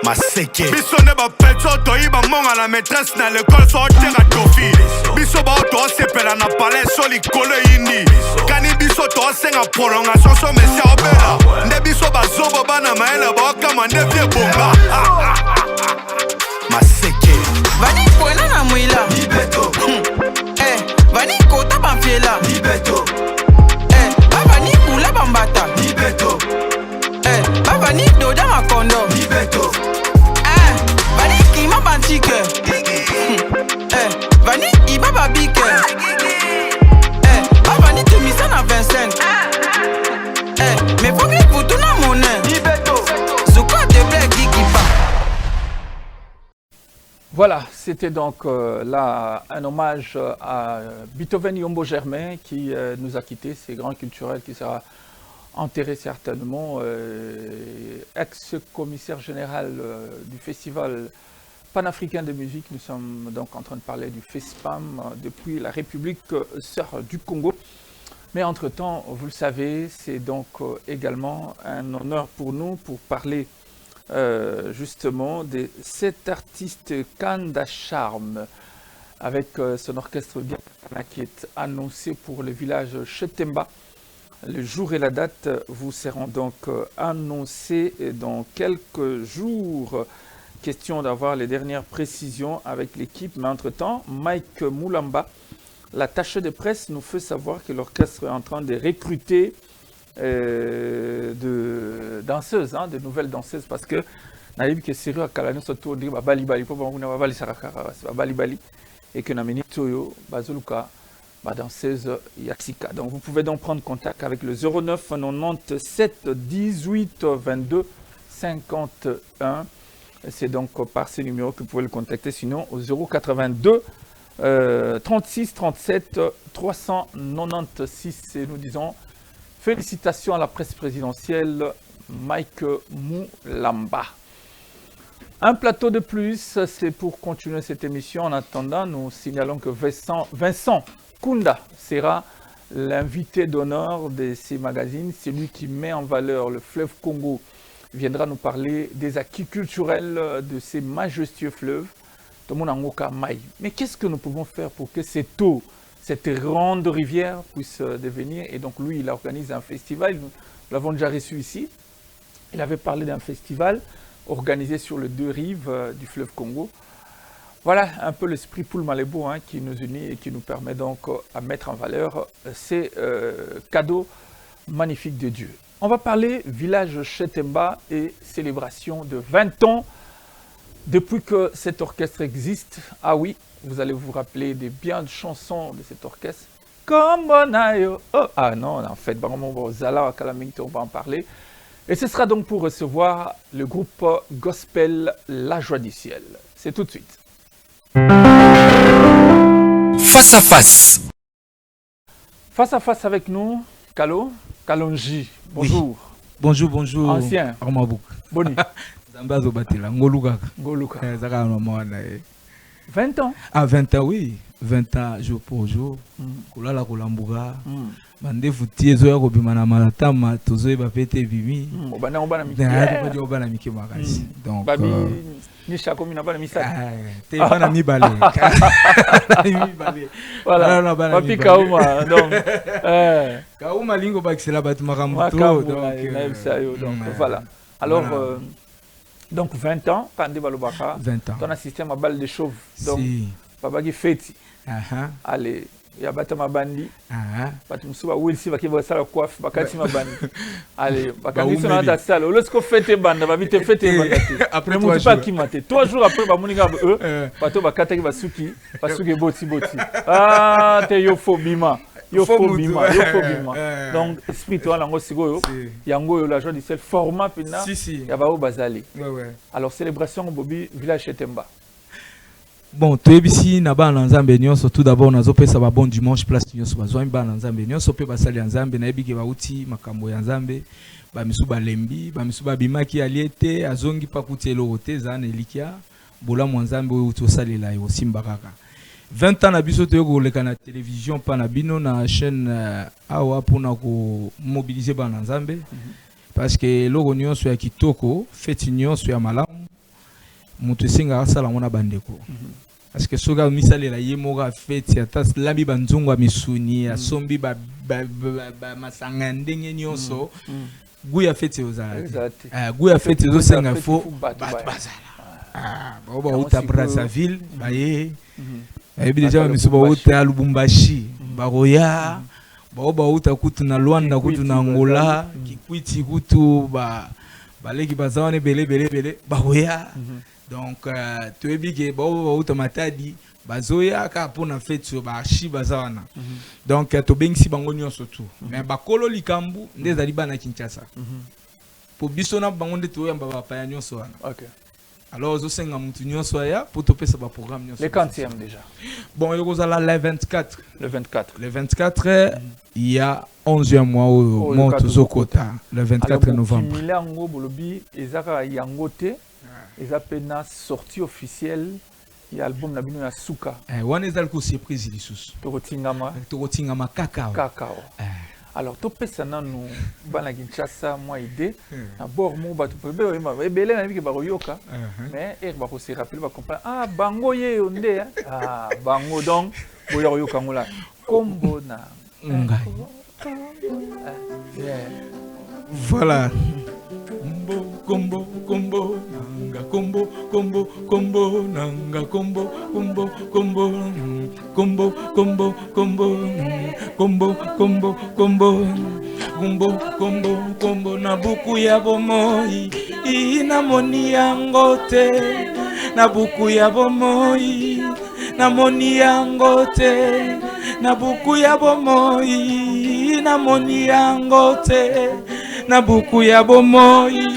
Maseke Biso ne ba petso toiba monga la maîtresse na l'école so tera tofi Biso ba to sepela na palais so likolo indi Kani biso to senga prolongation so mesia obela Ne biso ba zobo bana maela ba kama ne vie bomba Maseke Vani kwena na mwila Nibeto Vani kota banfiela Nibeto Baba ni kula bambata Nibeto Baba ni doda makondo Nibeto Vani kima bantike Vani ibaba bike Baba ni tumisa na 25 Mais faut que vous tournez mon nez Zuko de blague gigipa. Voilà, c'était donc là un hommage à Beethoven Yombo Germain qui nous a quittés, c'est grand culturel qui sera enterré certainement, ex-commissaire général du festival panafricain de musique. Nous sommes donc en train de parler du FESPAM depuis la République sœur du Congo. Mais entre-temps, vous le savez, c'est donc également un honneur pour nous pour parler justement de cet artiste Kanda Charme avec son orchestre qui est annoncé pour le village Chetemba. Le jour et la date vous seront donc annoncés dans quelques jours. Question d'avoir les dernières précisions avec l'équipe. Mais entre-temps, Mike Moulamba, l'attaché de presse, nous fait savoir que l'orchestre est en train de recruter de danseuses, de nouvelles danseuses, parce que naïb que sérieux à Kalani surtout dit Bali Bali pour voir Bali Sarakara, Bali Bali et que Namini Toyo Bazoluka. Danseuse Yaxika. Donc vous pouvez donc prendre contact avec le 09 97 18 22 51. C'est donc par ces numéros que vous pouvez le contacter, sinon au 082 36 37 396. Et nous disons félicitations à la presse présidentielle Mike Moulamba. Un plateau de plus, c'est pour continuer cette émission. En attendant, nous signalons que Vincent Kunda sera l'invité d'honneur de ces magazines. C'est lui qui met en valeur le fleuve Congo. Il viendra nous parler des acquis culturels de ces majestueux fleuves. Mais qu'est-ce que nous pouvons faire pour que cette eau, cette grande rivière puisse devenir? Et donc lui, il organise un festival. Nous l'avons déjà reçu ici. Il avait parlé d'un festival organisé sur les deux rives du fleuve Congo. Voilà un peu l'esprit Poul Malébo qui nous unit et qui nous permet donc à mettre en valeur ces cadeaux magnifiques de Dieu. On va parler village Chetemba et célébration de 20 ans depuis que cet orchestre existe. Ah oui, vous allez vous rappeler des bien de chansons de cet orchestre. Comme Bonayo. Oh, ah non, en fait, on va en parler. Et ce sera donc pour recevoir le groupe gospel La Joie du Ciel. C'est tout de suite. Face à face. Face à face avec nous, Kalonji. Bonjour. Oui. Bonjour, bonjour. Ancien. Armabouk. Boni. Zambazo Batila, Ngoluka. 20 ans. Ah, 20 ans, oui. 20 ans, jour pour jour. Kulala Kulambuga. Bande futie zo yako bimana malatama tozo eba pete bimi. Obana miki. Obana miki makasi. Donc babi ni chako mina bana misaki. Te bana mi balé. Voilà. Papi Kauma donc Kauma lingo bakisela batu makambuto donc voilà. Alors donc 20 ans Pandé Balobaka. 20 ans. Ton système à balle de chauve. Donc babagi feti. Allez, il y a Batama Bandi. Batumsuba Wilsi qui va la coiffe, Bakati Mabandi. Allez, Bakati sont dans la salle. Lorsqu'on fête bande, va vite fêter bande. Après 3 jours. Pas qui maté. 3 jours après, va moniga eux. Bato Bakata qui va suki boti. Ah, te yofo bima. Yofo bima. Donc spirituel en Osigo, yango La Joie du Ciel format pina. Ya ba o bazali. Alors célébration au Bobi village Chetemba. Bon, tu es ici, naba nanzambe nyonso tout d'abord nazo pesa ba bon dimanche place nyonso bazwa ba nanzambe nyonso pe basali nzambe na yebi ke ba uti makambo ya nzambe ba misu ba lembi ba misu ba bimaki aliete azongi pa kutelo hote za na elikia bola nzambe o uti osalela yo simba kaka 20 ans na biso to ko leka na télévision pa na bino na chaîne awa pona ko mobiliser ba nzambe parce que logo nyonso ya kitoko feti nyonso ya malamu mutu singa asala mona bandeko parce que soga misalela yemoga feti ata lambi banzungu misuni ya sombi ba masanga ndenge nyonso guya feti ozala guya feti ozenga fo bazala ba uta Brazzaville baye ebi deja misuba uta Lubumbashi baroya ba uta kutu na Luanda kutu na Angola Kikwiti kutu baleki bazawane bele baroya. Donc, tu es bien que automatadi bazoya ka pona fête sur ba chi bazawana. Donc to bengsi bango nyonso surtout. Mais ba kolo likambu ndezali bana Kinshasa. Pour bisona bango ndeto yamba ba pa nyonso wana. OK. Alors zo senga mutu nyonso ya pour to pesa ba programme nyonso. Le 40e déjà. Bon, il y a le 24. Le 24. Le 24 il y a 11e mois au Montozokota. Le 24 novembre. Milango bolobi ezaka yangote. Ils appellent sortie officielle et album na bino ya Suka. Wana ezali ko surprise lisusu. Tokotingama kakao. Alors to pesa nanu bana Kinshasa moi idée na bord mo ba to pebe ebele na biki ba koyoka mais ba ko se rappeler ba comprendre ah bango ye onde ah bango donc boya koyoka ngola kombo na ngai. Voilà. Combo nanga combo nanga combo na buku ya bomoi ina moni yango te na buku ya bomoi na moni yango te na buku ya bomoi na moni yango te na buku ya bomoi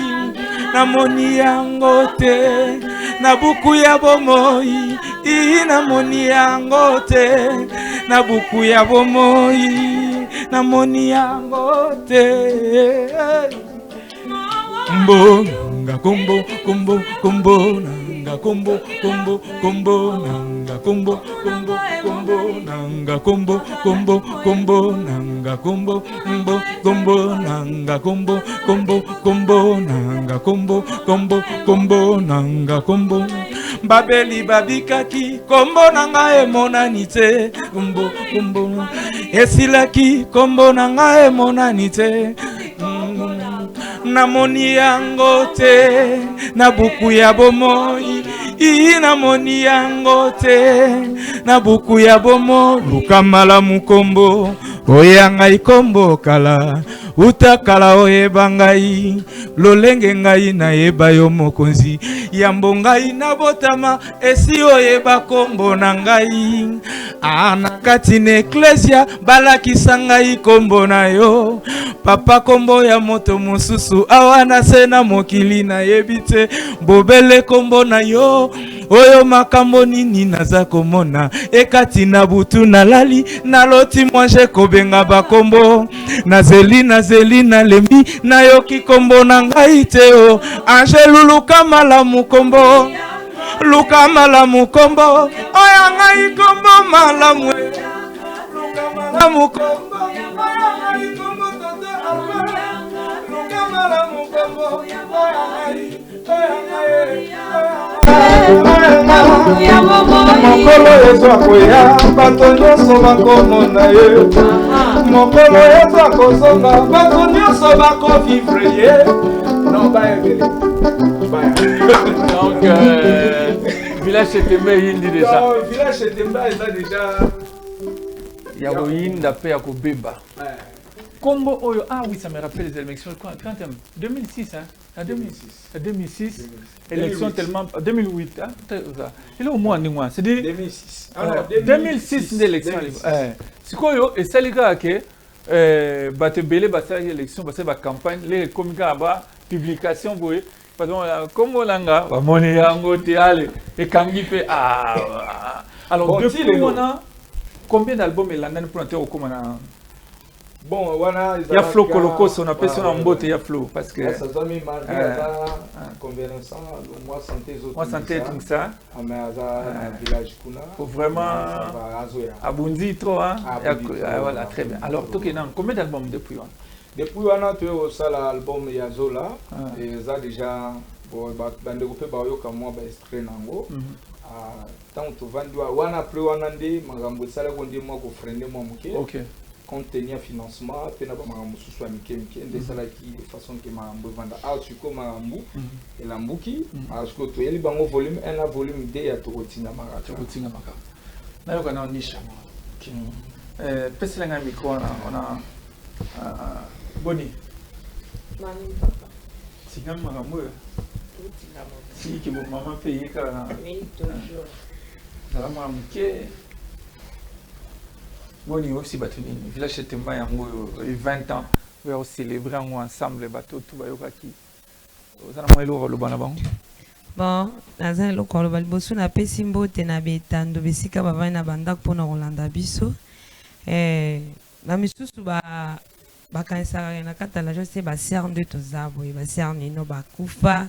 na moni yango te na buku ya bomoi na moni yango te na buku ya bomoi na moni yango te nanga combo nanga combo nanga combo nanga combo nanga combo nanga combo babeli babikaki kombo nanga emonani te kombo esilaki kombo nanga emonani te namoni yango te na buku ya bomoi namoni yango te na buku ya bomo luka malamu kombo oya ngai kombo kala utakala oyeba ngai lolenge ngai nayeba yo mokonzi yambo ngai nabotama esi oyeba kombo na ngai na kati na eklesia balakisa ngai kombo na yo papa kombo ya moto mosusu awa na se na mokili nayebi te bobele kombo na yo oyo makambo nini naza komona ekati na butu nalali naloti mwange kobenga bakombo nazeli nalembi nayoki kombo na ngai te o Angelu luka malamu kombo oya ngai kombo malamu luka malamu kombo oya ngai kombo toto luka malamu kombo oya ngai mokolo ezwa koya bato nyonso bakomona ye mokolo ezwa kozonga bato nyonso bakovivre ye non bayebele donc village Chetembe yindi déjà village Chetembe eza déjà ya koyinda mpe ya kobeba Combo Oyo, ah oui, ça me rappelle les élections, quand 2006, hein? En 2006, élection tellement... 2008, hein? Il est au moins, c'est dit... 2006. Alors, 2006, l'élection. C'est quoi, et ça, les gars, que... Batte belé, batte élection, batte campagne, les communiqués là-bas, publication, vous voyez, pardon, comme on l'a, monnaie en côté, allez, et quand il fait... Alors, depuis on a... Combien d'albums il a pour un terreau comme on a... Bon, voilà, il y a Flo Colocos, on appelle ça en beauté, il y a Flo parce que ça doit me marquer combien de temps, moi santé tout ça. Mais village kuna. Faut vraiment aboundi trop hein. Voilà, très bien. Alors toi combien d'albums depuis on a tu as l'album Yazola et ça déjà bon bande coupé ba yo comme moi ba extrait nango. Tant tu vends wana plus wana ndi magambo sala ko ndi moi ko freiner moi muke. OK. Contenir financement pena ba magambo suswa mike de sala qui de façon que magambo venda artiko magambo et lambuki artiko to yeli bango volume 1 à volume 2 ya tokotinga maka na yo kana nisha pesa nga micro on a boni mani papa singa magambo si ki bo mama paye kana toujours ça va mike Boni aussi batuni village Chetembe yango 20 ans on va célébrer ensemble bateau tout ba yokaki ozana mo elo lo bana bango bon nazana lo ko lo baliboso na pesi mbote na betando besika bavai na banda pona kolanda biso na misusu ba kanisaka na katala je sais ba sœur de tozabo ba sœur nino ba kufa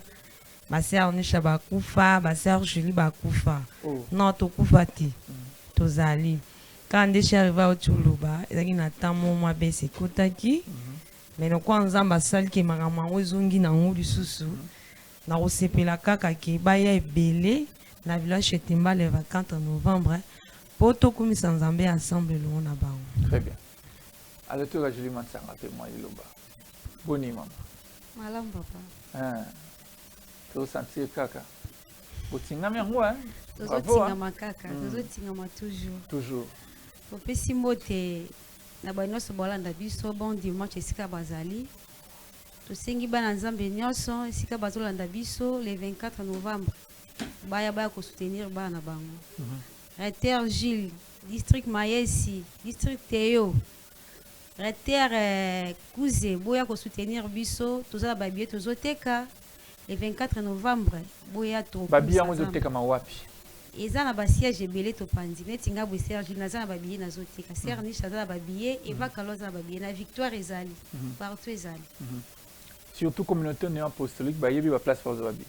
ba sœur nisha ba kufa ba sœur Julie ba kufa non to kufa ti tozali quand je suis arrivé au Tchoulouba, il y a un temps où je suis allé mais nous avons un salle qui m'a ramené dans le sous na osepela kaka ke baya ebele na village Chetembe le 24 novembre pour to komisa nzambe ensemble lo na bango. Très bien. Alors tu as Julie Mansanga pe moi iloba. Boni maman. Malam papa. To sentir kaka. Botinga yango hein. Tozotinga makaka, tozotinga ma toujours. Toujours. Popesi mbote na banyonso bolanda biso bon dimanche esika bazali. Tosengi bana nzambe nyonso esika bazolanda biso le 24 novembre. Baya ko soutenir bana bango. Reter Gilles, district Mayesi, district Théo. Reter Kouze, boya ko soutenir biso, tozala babie tozoteka le 24 novembre. Boya to. Babie yango zoteka mawapi. Eza na ba siège ebele to pandi netinga bo Serge na za na babiye na zotika Serge ni chaza na babiye Eva Kaloza na babiye na Victoire ezali partout ezali surtout communauté néo apostolique ba yebi ba place pour babi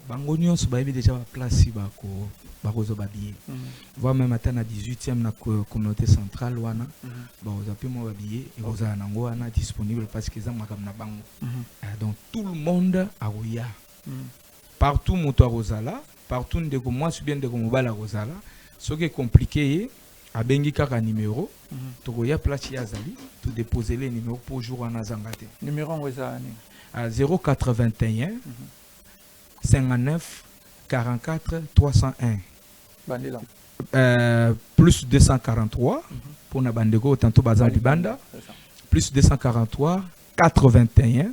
bango nyonso ba yebi déjà ba place bako zo babiye voire même à na 18e na communauté centrale wana ba ozapi mo babiye et oza nango wana disponible parce que za makam na bango donc tout le monde a oya partout moto a rozala partout ndeko moi bien ndeko mobala rozala ce qui est compliqué abengi kaka numéro tokoya place ya zali to déposer les numéros pour jour en azangate numéro ngwezani à 081 59 44 301 bandela plus 243 pour na bandeko tantôt bazan libanda plus 243 81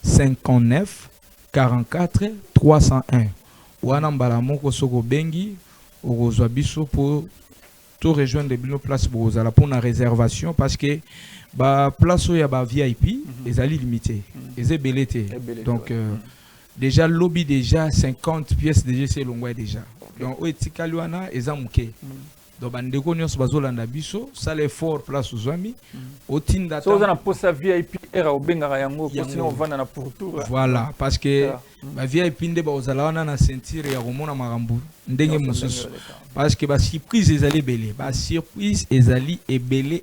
59 44 301 wana mbala moko soko bengi okozwa biso pour tout rejoindre bino place bozala pour na réservation parce que ba place ya ba VIP ezali limité ezebelete donc déjà lobby déjà 50 pièces déjà c'est longwa déjà donc o etikali wana ezamuke donc bandeko nyonso bazolanda biso ça l'effort place uzwami otinda so za na posa VIP era obengaka yango sinon vanda na pourtour voilà parce que ba VIP nde bazala wana na ceinture ya komona makambu ndenge mosusu parce que ba surprise ezali belé ba surprise ezali ebele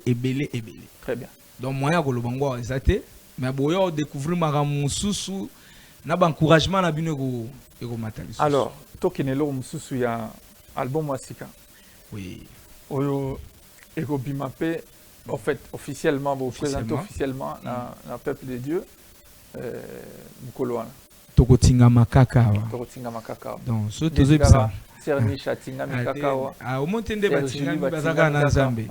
très bien donc moyen ko lobango ezate mais boyo découvrir makambu mosusu na ba encouragement na bino ko matali alors tokenelo mosusu ya album wasika. Oui. Oyo ego bimape en fait officiellement vous présentez officiellement na peuple de Dieu mukolo wana. Tokotinga makaka. Tokotinga makaka. Donc so tozebisa Sernisha tinga makaka wa. Ah au montende batinga bazaka na Nzambe.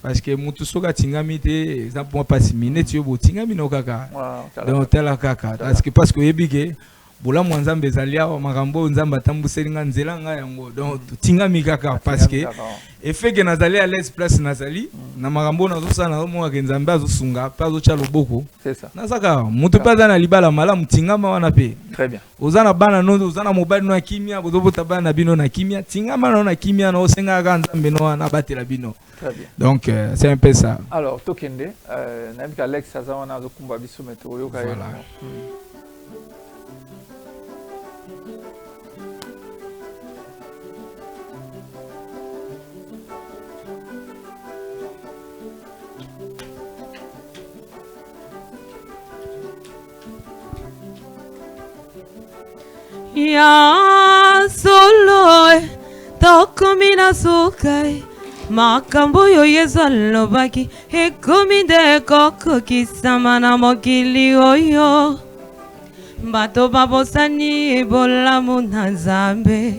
Parce que mutu soka tinga mite exemple moi pas minute yo botinga mino kaka. Donc tela kaka parce que yebike bola mwanzambe zalia makambo nzamba tambuselinga nzela nga yango donc tinga mikaka parce que effet que nazali à l'aise place nazali na makambo nazosa na mo ka nzambe azosunga pa azocha loboko c'est ça nasaka mutu pa na libala malamu tingama wana pe très bien ozana bana no ozana mobali no kimia bozobota bana bino na kimia tingama no na kimia no senga ka nzambe no na batela bino très bien donc c'est un peu ça alors tokende na Alex azawana azokumba biso meto yoka voilà. Ya solo tokomi na sukai makambo yo yezo lobaki ekomi nde kokokisama na mokili oyo bato babosani bolamu na Nzambe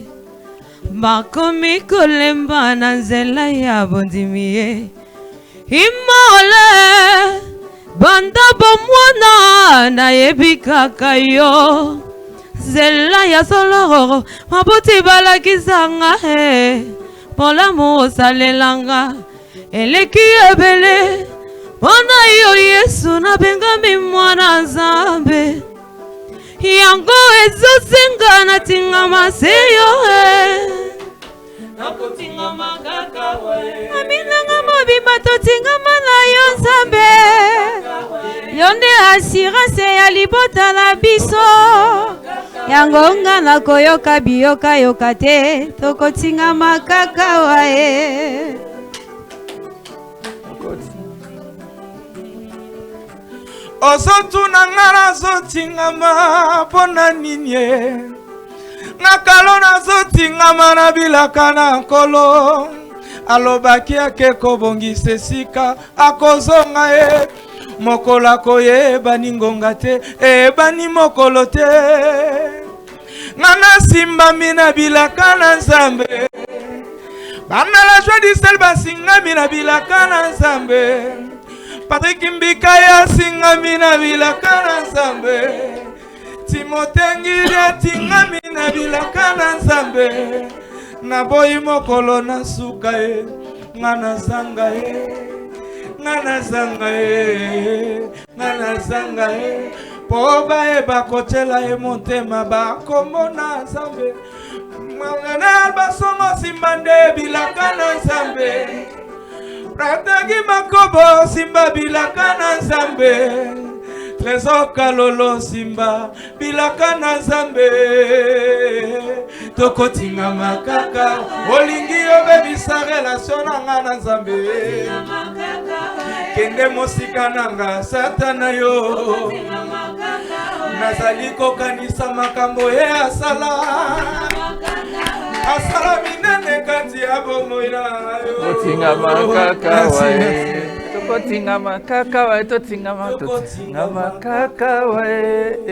bakomi kolemba na nzela ya bondimi ye imole banda bomwana nayebi kaka yo zela ya solo mabuti balakisanga bolamu osalelanga eleki ebele mpona yo Yesu nabengami mwana Nzambe yango ezosenga natingama seyo nakotingama kaka we aminanga mobimba totingama na yo Nzambe yo nde assurance ya libota na biso yango nga nakoyoka biyoka te tokotingama kaka wae osotuna nga nazotingama mpona nini ye nakalo nazotingama na bilaka na nkolo alobaki ake kobongisa esika akozonga ye mokolo akoyeba ningonga te ebani mokolo te nga nasimbami na bilaka na Nzambe bana la joie du sel basingami na bilaka na Nzambe Patrick Mbika yasingami na bilaka na Nzambe Timothée Ngiri atingami na bilaka na Nzambe naboyi mokolo na suka ye nga nazanga ye ngana zanga e po baeba kotela e montema bakomona Nzambe ngana basongo simbande bilaka na Nzambe ratagi makobo simba bilaka na Nzambe Trésor kalolo simba bilaka na Nzambe tokotinga makaka olingi obebisa relation nanga na Nzambe kende mosika nanga satana yo nazali kokanisa makambo ye asala asala minene kati ya bomoi na yo totingama kaka wae tokotingama kaka wae totingama kaka wae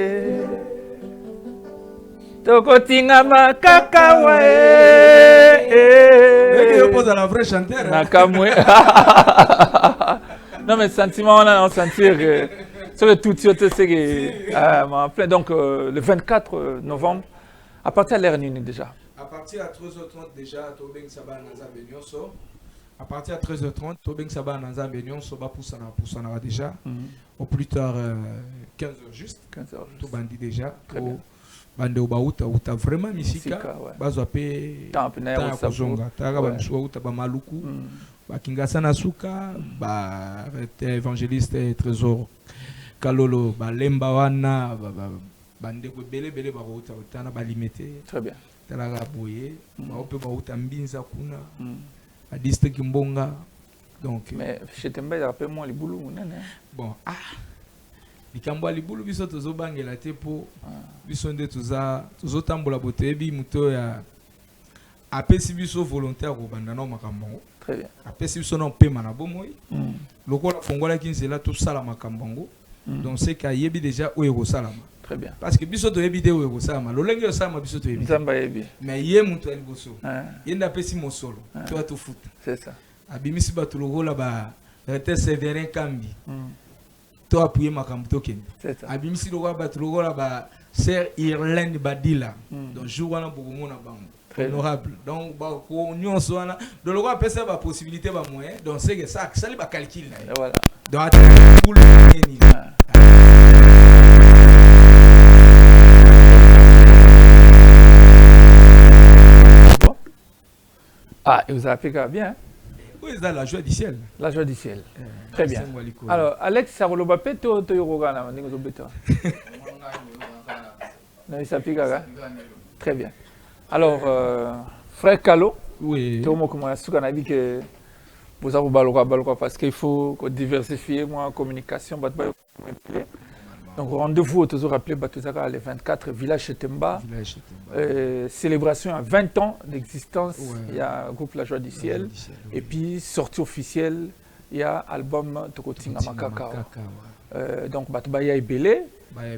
tokotingama kaka wae je pose à la vraie chanteur nakamwe non mais sentiment on a sentir sur le tout c'est que plein donc le 24 novembre à partir de l'heure nini déjà à partir de 13h30 déjà tobeng saba na Nzambe nyonso à partir de 13h30 tobeng saba na Nzambe nyonso ba poussana déjà au plus tard 15h juste 15h to bandi déjà très bien bande ubauta uta vraiment misika bazwa pe tampena kozonga taka ba msuwa uta ba maluku ba kingasa na suka ba évangéliste trésor kalolo ba lemba wana bande ko bele ba uta utana ba limité très bien talaka boye ba ope ba uta mbinza kuna a district mbonga donc mais je t'aime rappelle-moi les boulot nene bon likambo libulu biso tozobangela te po biso nde tozotambola botebi muto ya apesi biso volontaire kobanda na makambo très bien apesi biso na pema na bomoi lokola fongola kinzela to sala makambo donc c'est ka yebi déjà oyo kosalama très bien parce que biso to yebi de oyo kosalama lolenge yo sama biso to yebi nzamba yebi mais ye muto ya liboso yenda apesi mosolo to atufuta c'est ça abimisi bato lokola ba rete Séverin Kambi to appuyer makambo tokende abimisi lokola bato lokola ba Sir Irlande Badila donc jour wana bokomona bango honorable donc ba ko nyonso wana donc lokola pesa ba possibilité ba moyen donc c'est que ça li ba calcul là voilà donc pour le ni ah il vous a appris bien oui c'est la joie du ciel très bien alors Alex Saroloba peto to yorogana ndingo beta na isapika très bien alors frère Kalo oui to mo comment suka na que vous avez baloka parce qu'il faut diversifier moi communication donc rendez-vous toujours rappelé Batuzaka le 24 village Temba célébration à 20 ans d'existence il y a groupe La Joie du Ciel et puis sortie officielle il y a album Tokotinga Makaka donc Batubaya Ebele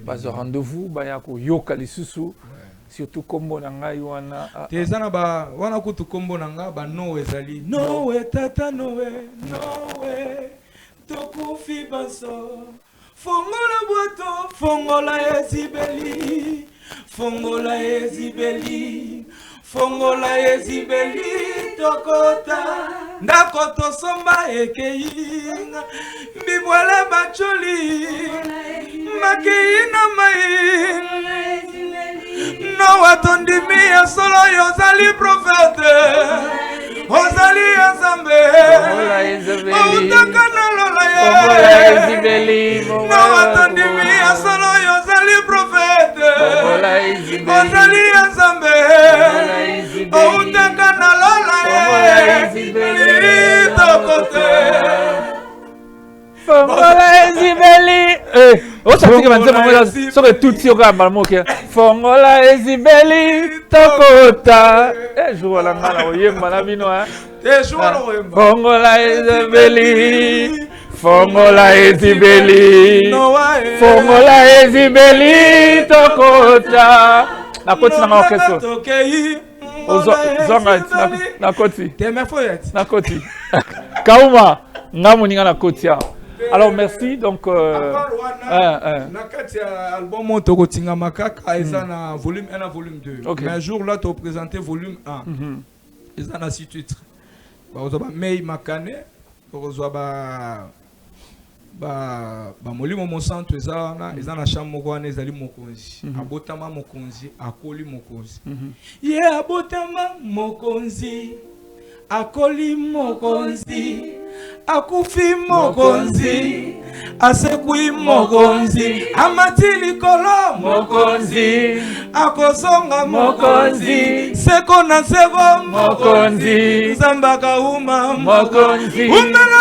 bazo rendez-vous baya ko yoka lisusu surtout kombo nanga wana tezana ba wana kutu kombo nanga ba no ezali no tata noe tokufi baso fongola boto fongola ezibeli tokota ndako tosomba ekeyinga mbibwala bacholi makei na mai no watondimi ya solo yozali prophète ozali ya Nzambe outaka na lola ye no watondimi ya solo yozali prophète ozali ya Nzambe outaka na lola ye litokote fongola ezibeli osatiki banzema moya soki tuti okamba moke fongola ezibeli tokota jour wala ngana oyemba na bino fongola ezibeli fongola ezibeli tokota nakoti nanga orchestre zonga nakoti nakoti kauma nga moninga nakoti awa alors merci donc nakati album tokotinga makaka eza na volume 1 na volume 2 mais un jour là to présenter volume 1 eza na 6 titres ba ozo ba mei makane ozo ba molimo mosantu eza na chambre moko wana ezali mokonzi abotama mokonzi akoli mokonzi ye abotama mokonzi akoli mokonzi akufi mokonzi asekui mokonzi amati likolo mokonzi akozonga mokonzi seko na seko mokonzi zambaka uma mokonzi umela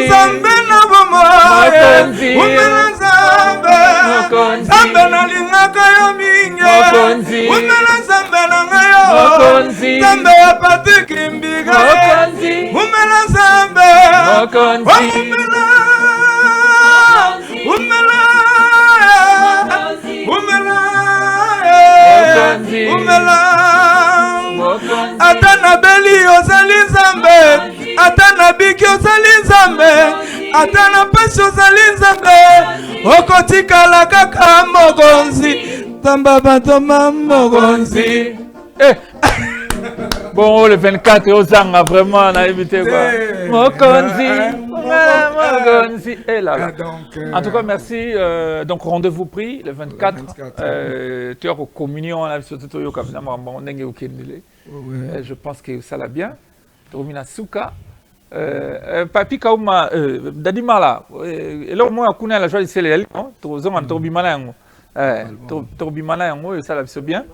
zambe na bomo umela zambe na lingaka yo Mokonzi Nzambe ya Patrick Mbiga Mokonzi Umela Nzambe Mokonzi Umela Atana beli ozali Nzambe Atana biki ozali Nzambe Atana pesi ozali Nzambe Okotikala kaka Mokonzi Tamba batoma Mokonzi Bon, le 24, Ozanga, vraiment, on a évité quoi. Mokonzi, Mokonzi. Et là. En tout cas, merci. Donc, rendez-vous pris le 24. Tu as une communion, je pense que ça l'a bien. Tormina Souka. Papi Kauma, Dadimala. Et là, moi, je connais la joie de Céline. Torbimala, ça l'a bien.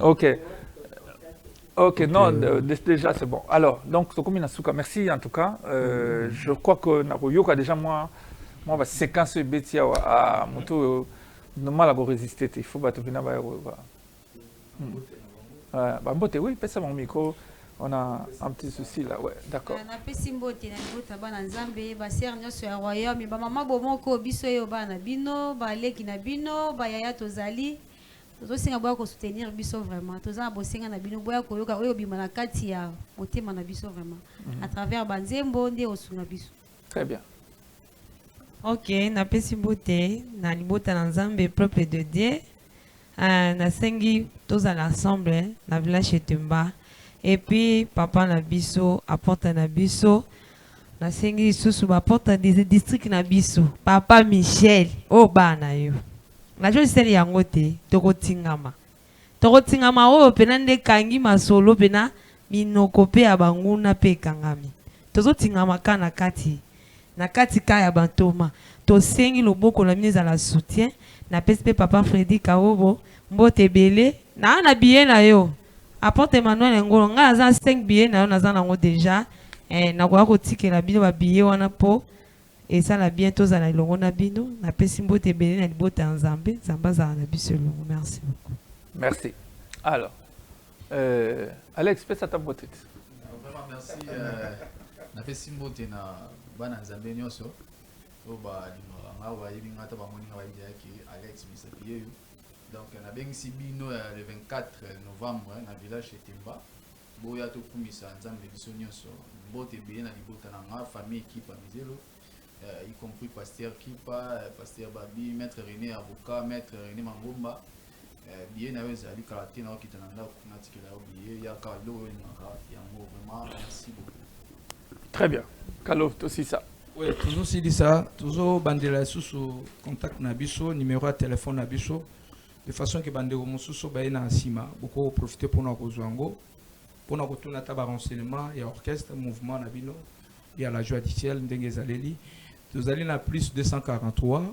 Ok. Ok, non, déjà c'est bon. Alors, donc, Tokomi Nasuka, merci en tout cas. Je crois que Naroyoka, déjà, moi, on va séquencer le bêtis à Moto, normal à résister. Il faut que tu viennes à oui, pèse mon micro. On a un petit souci là, ouais, d'accord. On a fait Simbote, on a fait Nzambe, on a fait un royaume, mais maman, bon, biso yo bana bino, baleki na bino, bayaya tozali. Tozosenga boya ko soutenir biso vraiment. Tozana bosenga na bino boya ko yoka oyo bima na kati ya motema na biso vraiment. À travers banzembo nde osunga biso. Très bien. Ok, na pesi bote na libota na Nzambe propre de Dieu. Na sengi tozala ensemble na village Etemba. Et puis papa na biso apporte na biso. Na sengi susu ba porte des districts na biso. Papa Michel o bana yo. La chose c'est yango te tokotingama o penande kangi masolo pena minoko pe ya banguna pe kangami tozotingama kana kati na kati ka ya bantoma to sengi loboko na mise à la soutien na pespe papa Freddy Kaobo mbote belé na billet na yo apporte Emmanuel ngolo nga za 5 billets na yo naza nango déjà na kwa ko tikela bino ba billet wana po. Et ça, là, bientôt, ça va longo na bino. Na pesi mbote belé na libota Nzambe. Zamba za na biso longo. Merci beaucoup. Merci. Alors, Alex, pèse à ta beauté. Vraiment, merci. Na pesi mbote na bana Nzambe nyoso. Oba lima ngawa yebi ngata ba moni ngawa yaki Alex Misapiye. Donc na bengisi bino le 24 novembre na village Etemba. Boya to kumisa Nzambe biso nyoso. Mbote belé na libota na nga famille équipe Mizelo. Y compris Pasteur Kipa, Pasteur Babi, Maître René Avocat, Maître René Mangomba. Bien avec Zali Karaté, qui est en oublié, il y a Carlo et vraiment, merci beaucoup. Très bien. Carlo, aussi ça. Oui, toujours si dit ça, toujours bandela sous contact Nabiso, numéro de téléphone Nabiso, de façon que bandela sous baina Sima, beaucoup profiter pour nous rejoindre, pour nous retourner à tabac renseignement, il y a orchestre, mouvement Nabino, il y a la joie du ciel, Ndengezaleli. Vous allez à plus 243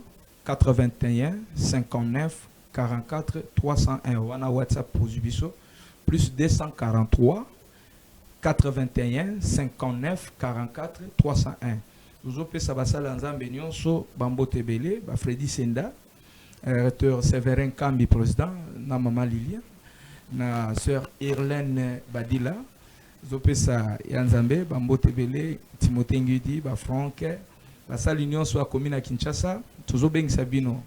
81 59 44 301. On a WhatsApp pour Zubiso. Plus 243 81 59 44 301. Vous avez ça Nzambe Nyonso Bambo Tebele, Freddy Senda, recteur Séverin Kambi président, na maman Lilia, na sœur Irlène Badila. Vous avez ça Nzambe Bambo Tebele, Timothée Ngudi, Franck. La salle union soit commune à Kinshasa, toujours bien Sabino.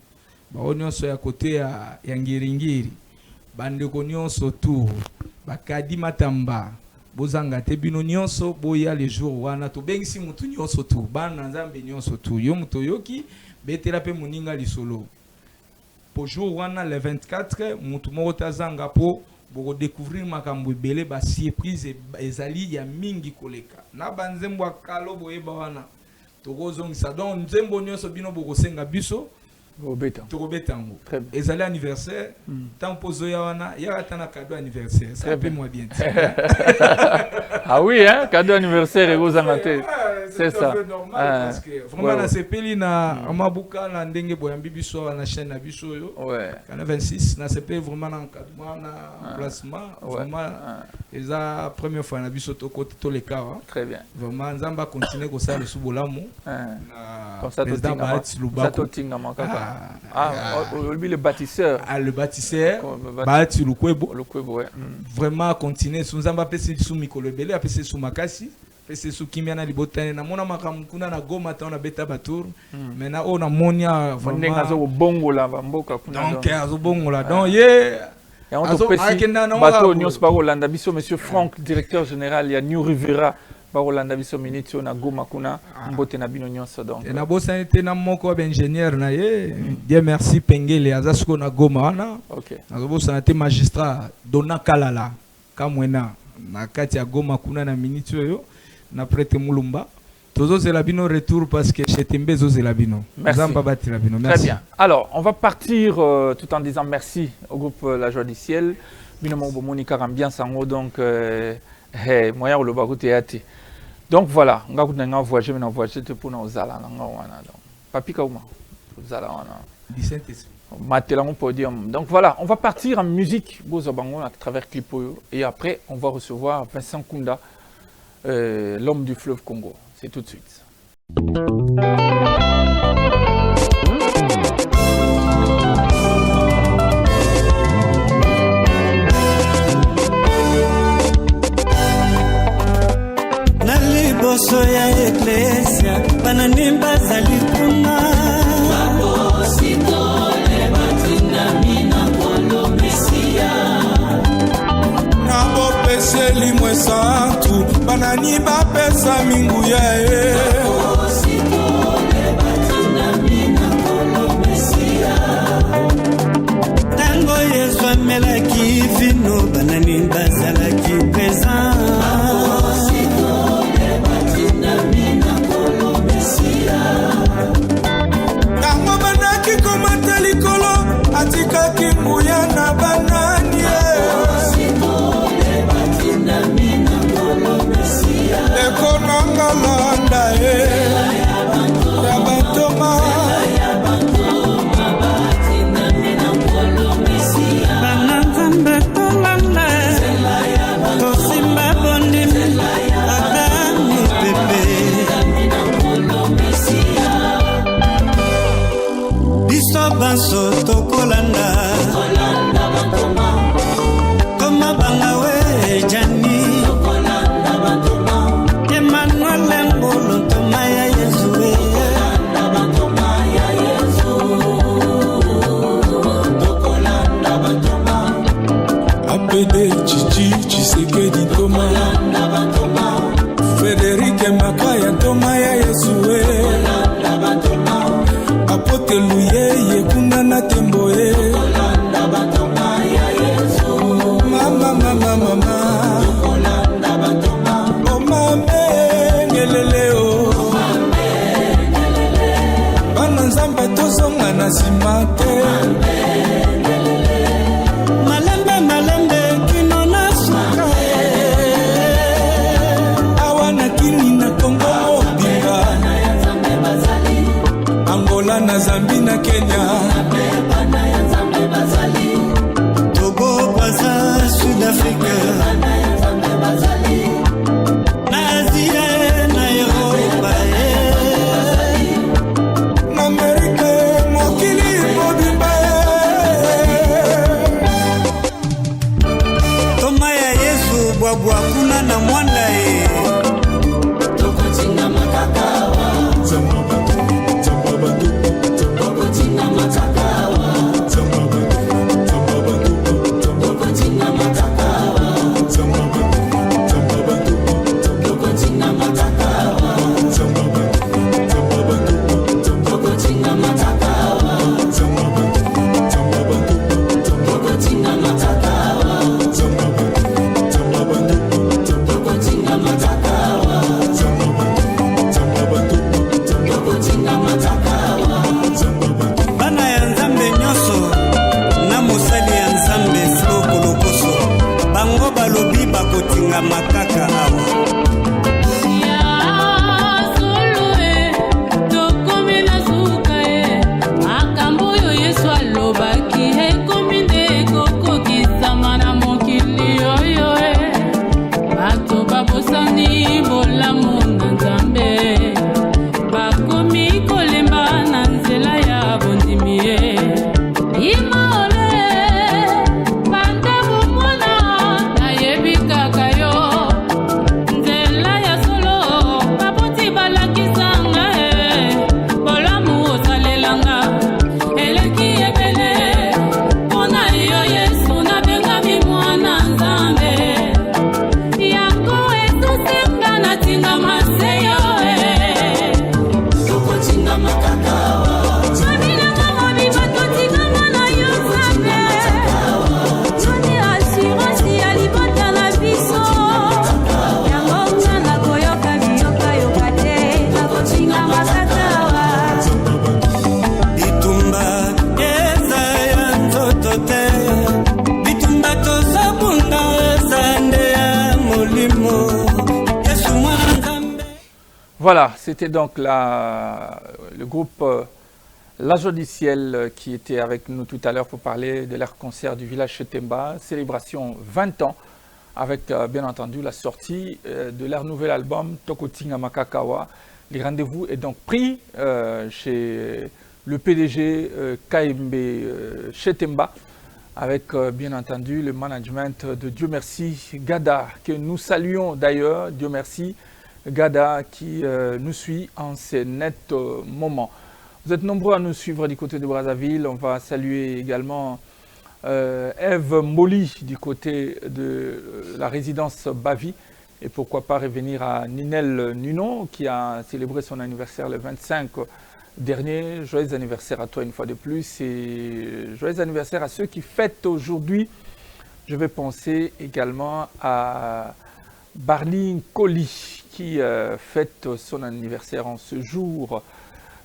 Ba union soit à côté à Yangiringiri. Bande union autour. Ba Kadi Matamba. Bozanga te bino nyonso boya les jours wana to bien si mutu nyonso tout. Ban Nzambe nyonso tout. Yo muto yoki betela pe muninga lisolo. Pour jour wana le 24 mutu moko tazanga po boko découvrir makambo belé ba surprise ezali ya mingi koleka. Na banzembo akalo boyeba wana. Togozongisa donc nzembo nyonso bino bokosenga biso tokobetango ezali anniversaire tant pozo ya wana ya atana cadeau anniversaire ça fait moi bien. Ah oui hein, cadeau anniversaire et vous en C'est ça. Normal parce que vraiment na sepeli na amabuka na ndenge boyambi biso na chaîne na biso yo. Ouais. Kana 26 na sepeli vraiment na encadrement na placement vraiment eza première fois na biso to côté to les cas. Très bien. Vraiment nzamba continuer ko ça le subolamu. Comme ça to tinga makaka. Le bâtisseur. Le bâtisseur. Bahati Lukwebo. Vraiment continuer nzamba pesi sou mikolo belé apesi sou makasi. Pesi sou kimia na libotane na mona makamukuna na goma ta na beta batour. Maintenant on a monia vraiment azo bongo la mboka kuna. Donc azo bongo la. Donc ye et on te pesi bateau nyos ba Rolanda biso monsieur Franck directeur général ya New Rivera ba Rolanda biso minitio na goma kuna mbote na bino nyonso donc. Et na bosa été na moko ba ingénieur na ye. Dieu merci Pengele azasuko na goma wana. OK. Na bosa été magistrat Dona Kalala kamwena na kati ya goma kuna na minitio yo. Na prête Moulumba. Tozo Zelabino retour parce que chez Tembe Zelabino. Merci. Très bien. Alors, on va partir tout en disant merci au groupe La Joie du Ciel. Binomo Monika Rambiance en haut donc moyen le bago théâtre. Donc voilà, on va voyager maintenant voyager pour nos zala Papi Kauma. Zala wana. Podium. Donc voilà, on va partir en musique Bozobango à travers Clipo et après on va recevoir Vincent Kunda. L'homme du fleuve Congo. C'est tout de suite. Na liboso ya eklesia banani bazali kuna babositole batinami na kolo mesia Peseli mwesantu banani bapesa minguya tango yesu amelaki vino banani bazalaki présent tango banaki komata likolo atikaki nguya na banani Ekonanga ya batoma bananzambe tolanda tosimba bondimi agami pepe biso banso tokolanda koma banga we jani Chichi Chisekedi Toma Frédéric Makaya Toma ya Yesue Apote Luye Yekuna na Temboe Mama mama mama O mame ngeleleo Bana nzamba tozonga na simate na Zambie na Kenya Togo Brazza Sud-Afrique na Asia na Europa na Amerika mokili mobimba Toma ya Yesu bwabwa kuna na mwanda tokotinga makakawa makaka awa Voilà, c'était donc le groupe La Joie du Ciel qui était avec nous tout à l'heure pour parler de leur concert du village Chetemba, célébration 20 ans, avec bien entendu la sortie de leur nouvel album Tokotinga Makakawa. Les rendez-vous est donc pris chez le PDG KMB Chetemba, avec bien entendu le management de Dieu Merci Gada, que nous saluons d'ailleurs, Dieu Merci Gada, qui nous suit en ces nets moments. Vous êtes nombreux à nous suivre du côté de Brazzaville. On va saluer également Eve Moli du côté de la résidence Bavi. Et pourquoi pas revenir à Ninel Nuno qui a célébré son anniversaire le 25 dernier. Joyeux anniversaire à toi une fois de plus. Et joyeux anniversaire à ceux qui fêtent aujourd'hui. Je vais penser également à Barline Colli qui fête son anniversaire en ce jour.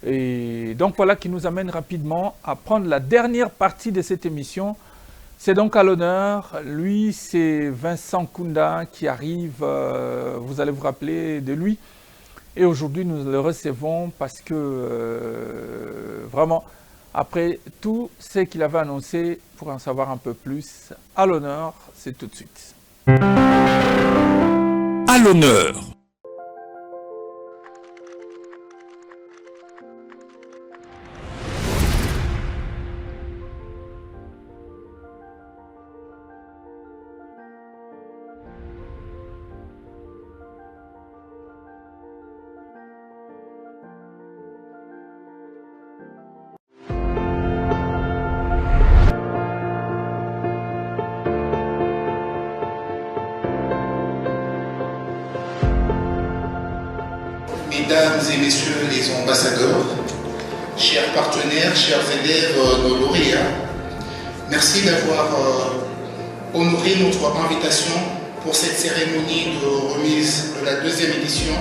Et donc voilà qui nous amène rapidement à prendre la dernière partie de cette émission. C'est donc à l'honneur, lui c'est Vincent Kunda qui arrive, vous allez vous rappeler de lui. Et aujourd'hui nous le recevons parce que vraiment, après tout ce qu'il avait annoncé, pour en savoir un peu plus, à l'honneur, c'est tout de suite. À l'honneur. Mesdames et messieurs les ambassadeurs, chers partenaires, chers élèves, nos lauréats, merci d'avoir honoré notre invitation pour cette cérémonie de remise de la deuxième édition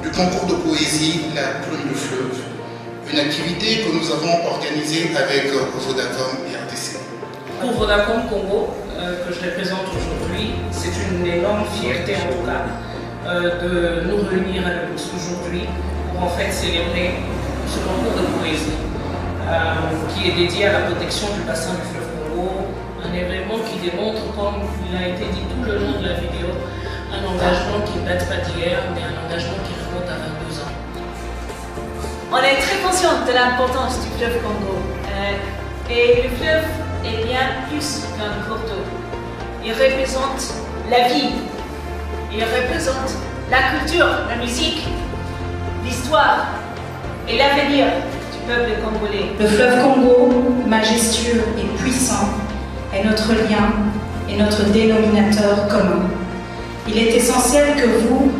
du concours de poésie La Plume de Fleuve, une activité que nous avons organisée avec Vodacom et RDC. Pour Vodacom Congo, que je représente aujourd'hui, c'est une énorme fierté en tout cas de nous réunir avec vous aujourd'hui pour en fait célébrer ce concours de poésie qui est dédié à la protection du bassin du fleuve Congo, un événement qui démontre, comme il a été dit tout le long de la vidéo, un engagement qui ne date pas d'hier, mais un engagement qui remonte à 22 ans. On est très conscient de l'importance du fleuve Congo et le fleuve est bien plus qu'un cours d'eau. Il représente la vie. Il représente la culture, la musique, l'histoire et l'avenir du peuple congolais. Le fleuve Congo, majestueux et puissant, est notre lien et notre dénominateur commun. Il est essentiel que vous,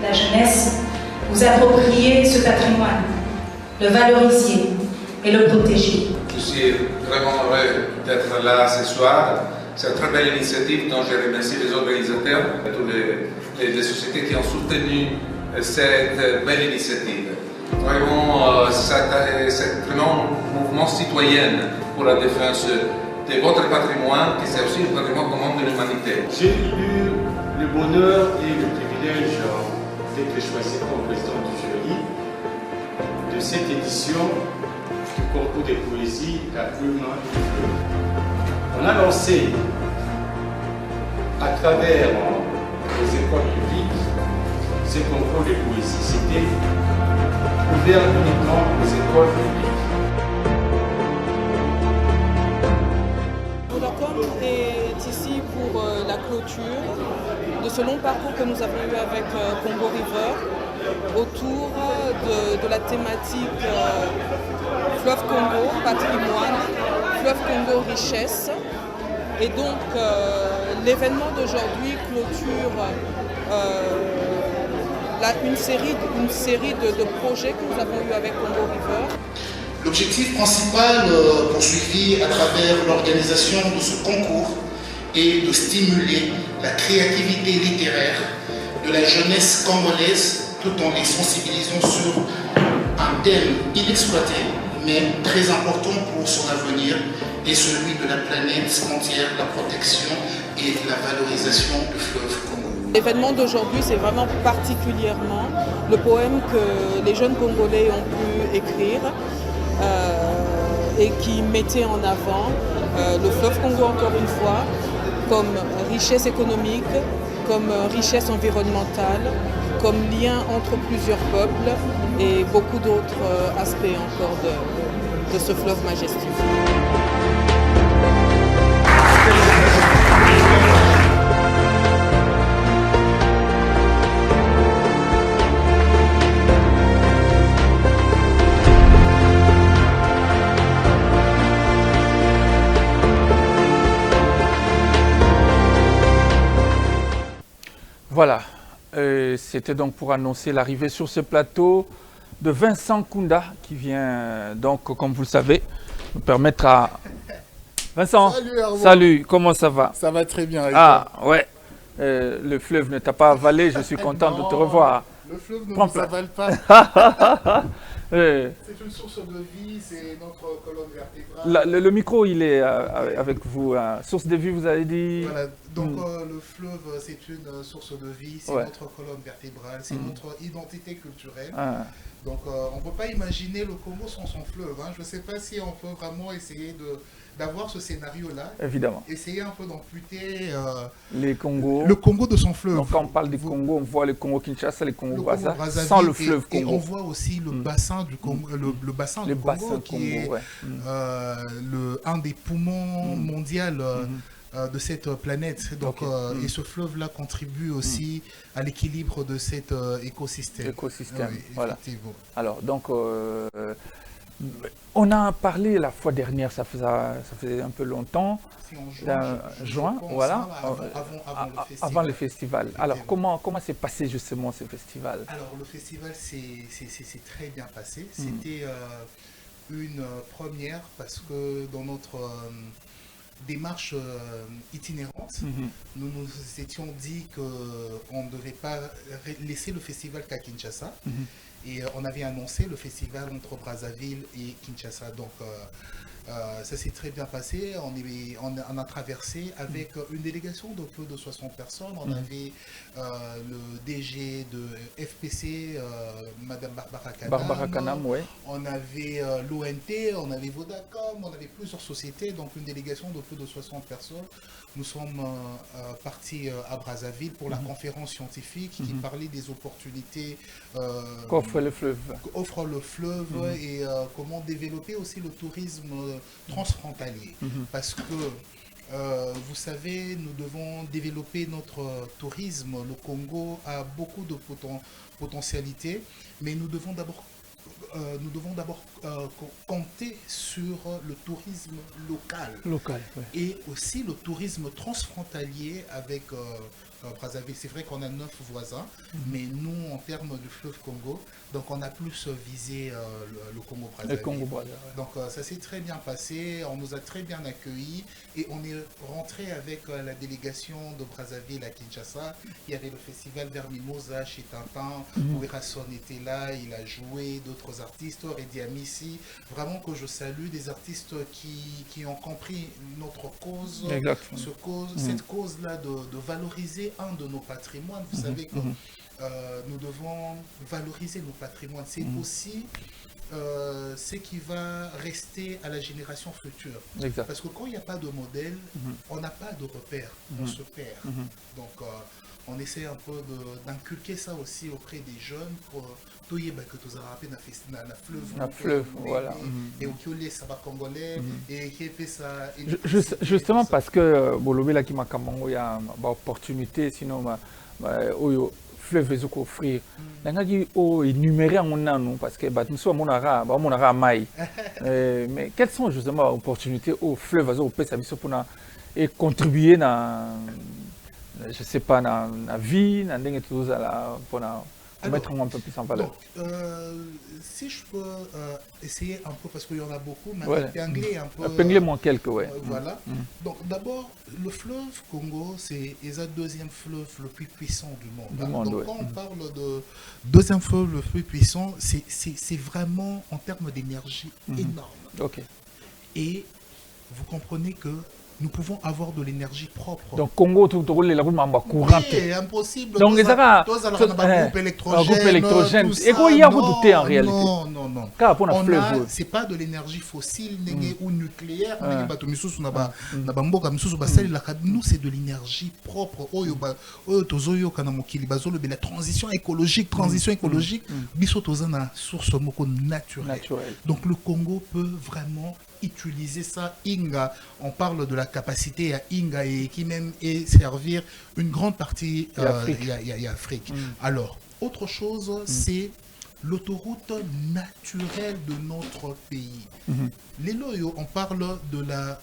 la jeunesse, vous appropriez ce patrimoine, le valorisiez et le protégiez. Je suis vraiment heureux d'être là ce soir. C'est une très belle initiative dont je remercie les organisateurs et toutes les sociétés qui ont soutenu cette belle initiative. Vraiment, c'est vraiment un mouvement citoyen pour la défense de votre patrimoine, qui c'est aussi le patrimoine commun de l'humanité. J'ai eu le bonheur et le privilège d'être choisi comme président du jury de cette édition du concours de poésie La Plume de Fleuve. On a lancé à travers les écoles publiques ce concours de poésie. C'était ouvert uniquement aux écoles publiques. Vodacom est ici pour la clôture de ce long parcours que nous avons eu avec Congo River autour de la thématique Fleuve Congo, patrimoine, Fleuve Congo, richesse. Et donc l'événement d'aujourd'hui clôture une série de projets que nous avons eu avec Congo River. L'objectif principal poursuivi à travers l'organisation de ce concours est de stimuler la créativité littéraire de la jeunesse congolaise tout en les sensibilisant sur un thème inexploité mais très important pour son avenir et celui de la planète entière, la protection et la valorisation du fleuve Congo. L'événement d'aujourd'hui, c'est vraiment particulièrement le poème que les jeunes Congolais ont pu écrire et qui mettait en avant le fleuve Congo encore une fois comme richesse économique, comme richesse environnementale, comme lien entre plusieurs peuples et beaucoup d'autres aspects encore de ce fleuve majestique. Voilà, c'était donc pour annoncer l'arrivée sur ce plateau de Vincent Kounda qui vient donc, comme vous le savez, nous permettre à... Vincent, salut, comment ça va? Ça va très bien. Ah ouais, le fleuve ne t'a pas avalé, je suis content de te revoir. Le fleuve ne nous avale pas. C'est une source de vie, c'est notre colonne vertébrale. Le micro, il est avec vous. Source de vie, vous avez dit. Voilà, donc le fleuve, c'est une source de vie, c'est notre colonne vertébrale, c'est notre identité culturelle. Donc on ne peut pas imaginer le Congo sans son fleuve. Hein. Je ne sais pas si on peut vraiment essayer d'avoir ce scénario-là. Évidemment. Essayer un peu d'amputer le Congo de son fleuve. Donc quand on parle du Congo, on voit le Congo Kinshasa, le Congo Brazzaville, sans le fleuve Congo. Et on voit aussi le bassin du Congo, le bassin du Congo qui est un des poumons mondiaux de cette planète. Donc, et ce fleuve-là contribue aussi à l'équilibre de cet écosystème. Voilà. Alors, donc, on a parlé la fois dernière, ça faisait un peu longtemps, juin, voilà, avant le festival. Alors, comment s'est passé justement ce festival? Alors, le festival s'est très bien passé. C'était une première parce que dans notre démarche itinérante, nous nous étions dit qu'on ne devait pas laisser le festival qu'à Kinshasa. Et on avait annoncé le festival entre Brazzaville et Kinshasa. Donc ça s'est très bien passé. On a traversé avec une délégation de peu de 60 personnes. On avait le DG de FPC, Madame Barbara Kanam. On avait l'ONT, on avait Vodacom, on avait plusieurs sociétés. Donc une délégation de peu de 60 personnes. Nous sommes partis à Brazzaville pour la conférence scientifique qui parlait des opportunités qu'offre le fleuve. Et comment développer aussi le tourisme transfrontalier. Parce que, vous savez, nous devons développer notre tourisme. Le Congo a beaucoup de potentialités, mais nous devons d'abord compter sur le tourisme local. Et aussi le tourisme transfrontalier avec Brazzaville. C'est vrai qu'on a 9 voisins, mais nous, en termes du fleuve Congo, donc on a plus visé le Congo-Brazzaville. Donc ça s'est très bien passé, on nous a très bien accueillis et on est rentré avec la délégation de Brazzaville à Kinshasa. Il y avait le festival vers Mimosa chez Tintin, où Erasson était là, il a joué, d'autres artistes, Reddy Amissi, vraiment que je salue, des artistes qui ont compris notre cause, cette cause-là de valoriser un de nos patrimoines. Vous savez que nous devons valoriser nos patrimoines. C'est aussi ce qui va rester à la génération future. Parce que quand il n'y a pas de modèle, on n'a pas de repère, on se perd. Donc on essaie un peu d'inculquer ça aussi auprès des jeunes pour que tu as fleuve, voilà. Et au ça va congolais et qui fait ça. Justement parce que Bolobé là qui m'a il y a une opportunité, sinon fleuve les offrir. Nangaki o énumérer en nous parce que nous sommes monara mai. Mais quelles sont justement les opportunités au fleuve au pesa biso pour et contribuer na je sais pas na vie na ndenge tout ça pour mettre un peu plus en valeur. Donc, si je peux essayer un peu, parce qu'il y en a beaucoup, mais épingler un peu. Épingler-moi quelques, voilà. Donc, d'abord, le fleuve Congo, c'est le deuxième fleuve le plus puissant du monde. Donc, quand on parle de deuxième fleuve le plus puissant, c'est vraiment en termes d'énergie énorme. Et vous comprenez que nous pouvons avoir de l'énergie propre. Donc Congo tout roule la route mamba courante. C'est impossible. Donc les un groupe électrogène. Et quoi il y a douté en réalité? Non. Car pour un fleuve. C'est pas de l'énergie fossile ou nucléaire. Nous c'est de l'énergie propre. La transition écologique, source naturelle. Donc le Congo peut vraiment utiliser ça. Inga, on parle de la capacité à Inga et qui même est servir une grande partie Afrique. Alors, autre chose, c'est l'autoroute naturelle de notre pays. Les loyaux, on parle de la...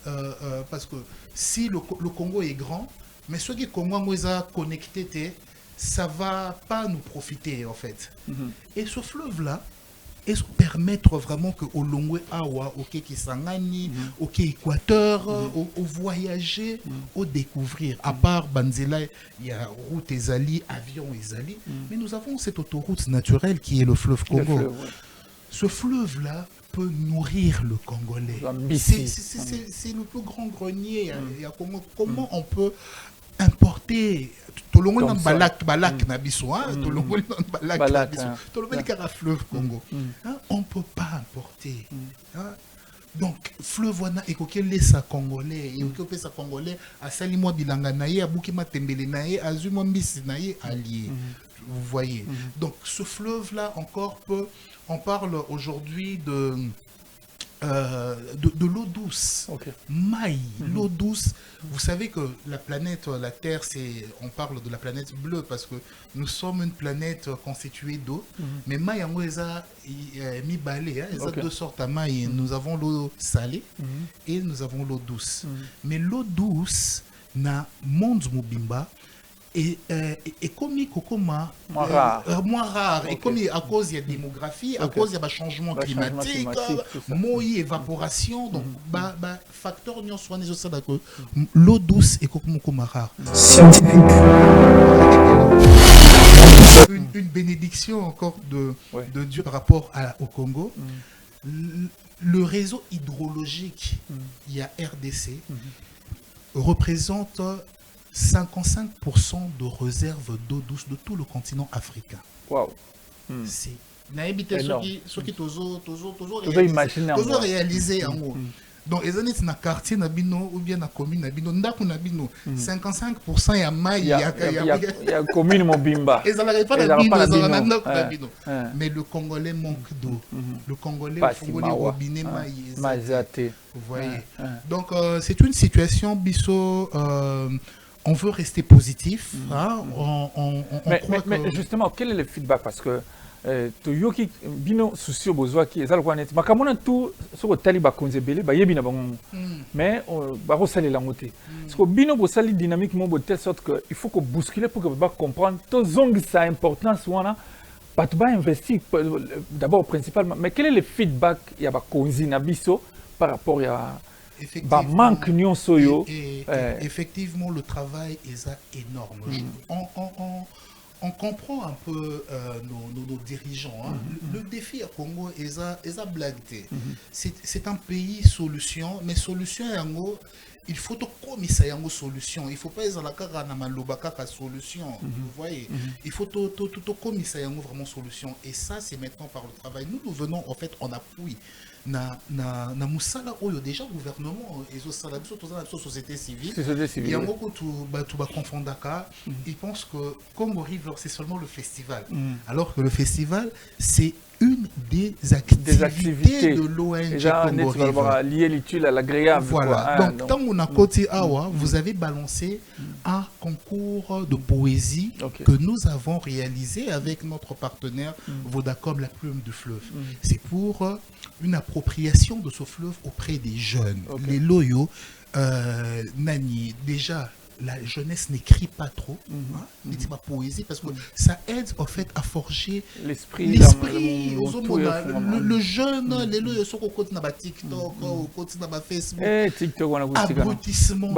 parce que si le Congo est grand, mais ceux qui Congo sont connectés, ça ne va pas nous profiter en fait. Et ce fleuve-là, et permettre vraiment que au Longwe Awa, au Kisangani, au Équateur, au voyager, au découvrir. À part Banzela, il y a route Ezali, avion Ezali, mais nous avons cette autoroute naturelle qui est le fleuve Congo. Ce fleuve-là peut nourrir le Congolais. C'est le plus grand grenier. Comment on peut importer tout le monde balak nabiso tout le monde balak nabiso tout le monde qui a fleuve Congo on peut pas importer donc fleuve wana ekoki lesa congolais ekoki pesa congolais asali mwa bilanga na ye abuki matembele na ye azui mwa mbisi na ye allié vous voyez donc ce fleuve là encore on parle aujourd'hui de l'eau douce, maï, l'eau douce. Vous savez que la planète, la Terre, on parle de la planète bleue parce que nous sommes une planète constituée d'eau. Mais maï, en mi balé, il y a deux sortes de maï. Nous avons l'eau salée et nous avons l'eau douce. Mais l'eau douce, na monde mobimba, et comme moins rare et comme à cause de la démographie, à cause de changement climatique, évaporation, donc facteur l'eau douce est comme rare. Une bénédiction encore de Dieu par rapport au Congo. Le réseau hydrologique, il y a RDC, représente 55% de réserves d'eau douce de tout le continent africain. Waouh! C'est ceux qui réalisé en haut. Donc, les années dans quartier nabino ou bien dans commune nabino, ndaku nabino, 55% ya mai ya commune mobimba. Ils n'arrivent pas nabino. Mais le Congolais manque d'eau. Le Congolais au robinet mai. Vous voyez. Donc, c'est une situation biso. On veut rester positif. Mais justement, quel est le feedback? Parce que Toyoki bino souci besoin qui est alquanet. Makamona tout sur le taliba konzebele ba yebina bango. Mais ba rosali la moté. Parce que bino bosali dynamique mo de telle sorte que il faut que bousculer pour que ba comprendre to zong sa importance wana. Pas tout ba investir d'abord principalement. Mais quel est le feedback ya ba konzina biso par rapport à effectivement, le travail est énorme. On comprend un peu nos dirigeants. Le défi à Congo est blagué. C'est un pays solution, mais solution il faut commisser une solution. Il ne faut pas être la solution. Vous voyez, il faut tout commisser vraiment solution. Et ça, c'est maintenant par le travail. Nous venons en fait en appui. Na musala oyo déjà gouvernement et la société civile il y a beaucoup de confondaka ils pensent que Congo River c'est seulement le festival alors que le festival c'est une des activités de l'ONG Congo River lié l'utile à l'agréable. Voilà. Donc, tant qu'on a côté Awa, vous avez balancé un concours de poésie que nous avons réalisé avec notre partenaire Vodacom, la plume du fleuve. C'est pour une appropriation de ce fleuve auprès des jeunes. Les loyaux, Nani, déjà, la jeunesse n'écrit pas trop, ma poésie, parce que ça aide en fait à forger l'esprit, le jeune, les loyaux sont au côté de TikTok, au côté de Facebook, abrutissement,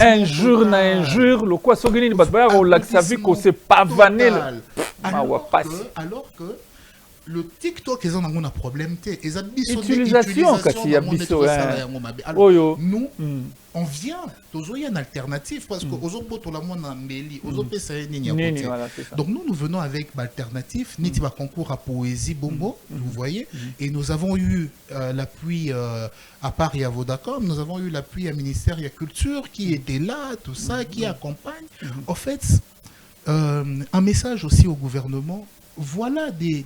un jour, le quoi s'organise, alors que le TikTok ils ont un problème utilisation alors nous on vient toujours une alternative parce que donc nous venons avec l'alternative niti va concours à poésie bongo vous voyez et nous avons eu l'appui à part ya Vodacom nous avons eu l'appui à ministère de la culture qui était là tout ça qui accompagne en fait un message aussi au gouvernement. Voilà des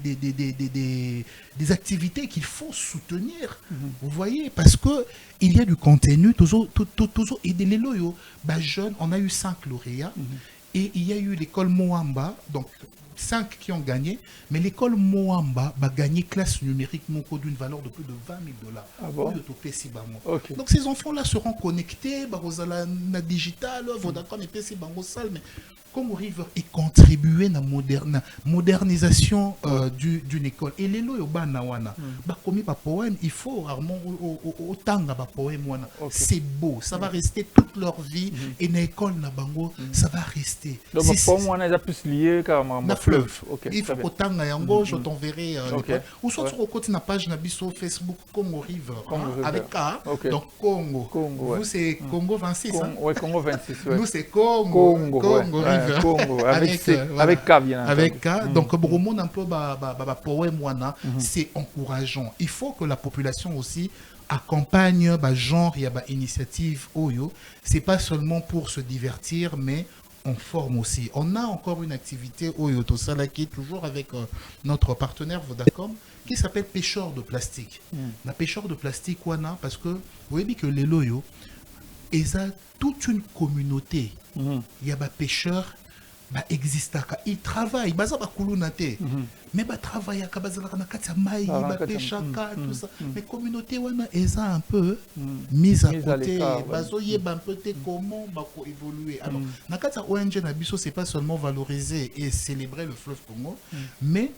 activités qu'il faut soutenir, vous voyez, parce que il y a du contenu, toujours et des loyaux. Jeunes, on a eu 5 lauréats, et il y a eu l'école Moamba, donc 5 qui ont gagné, mais l'école Moamba va gagner classe numérique d'une valeur de plus de $20,000. Ah bon? Okay. Donc ces enfants-là seront connectés, na digital, Vodacom et PC Bango Sal, mais Congo River est contribué à la modernisation d'une école. Et les lois comme poème, il faut rarement autant de poème. C'est beau, ça va rester toute leur vie. Et l'école na bango, ça va rester. Donc poème on est plus lié carrément fleuve. Il faut autant de yango, je t'enverrai. Ou soit sur côté na page na biso Facebook Congo River avec K. Donc Congo. Vous c'est Congo 26. Oui, Congo 26. Nous c'est Congo River. Congo, avec K bien. Avec K. Donc, un peu poème, c'est encourageant. Il faut que la population aussi accompagne genre et initiative Oyo. C'est pas seulement pour se divertir, mais on forme aussi. On a encore une activité Oyo Tosala qui est toujours avec notre partenaire Vodacom qui s'appelle Pêcheurs de plastique. La pêcheur de plastique, parce que vous voyez que les loyaux, ils ont toute une communauté. Il y a des pêcheurs existent. Ils travaillent. Mais ils travaillent à pêche, tout ça. Mais communauté, ils ont un peu mis à côté. Ils ont un peu comment évoluer. Alors, dans ONG, ce n'est pas seulement valoriser et célébrer le fleuve Congo, mais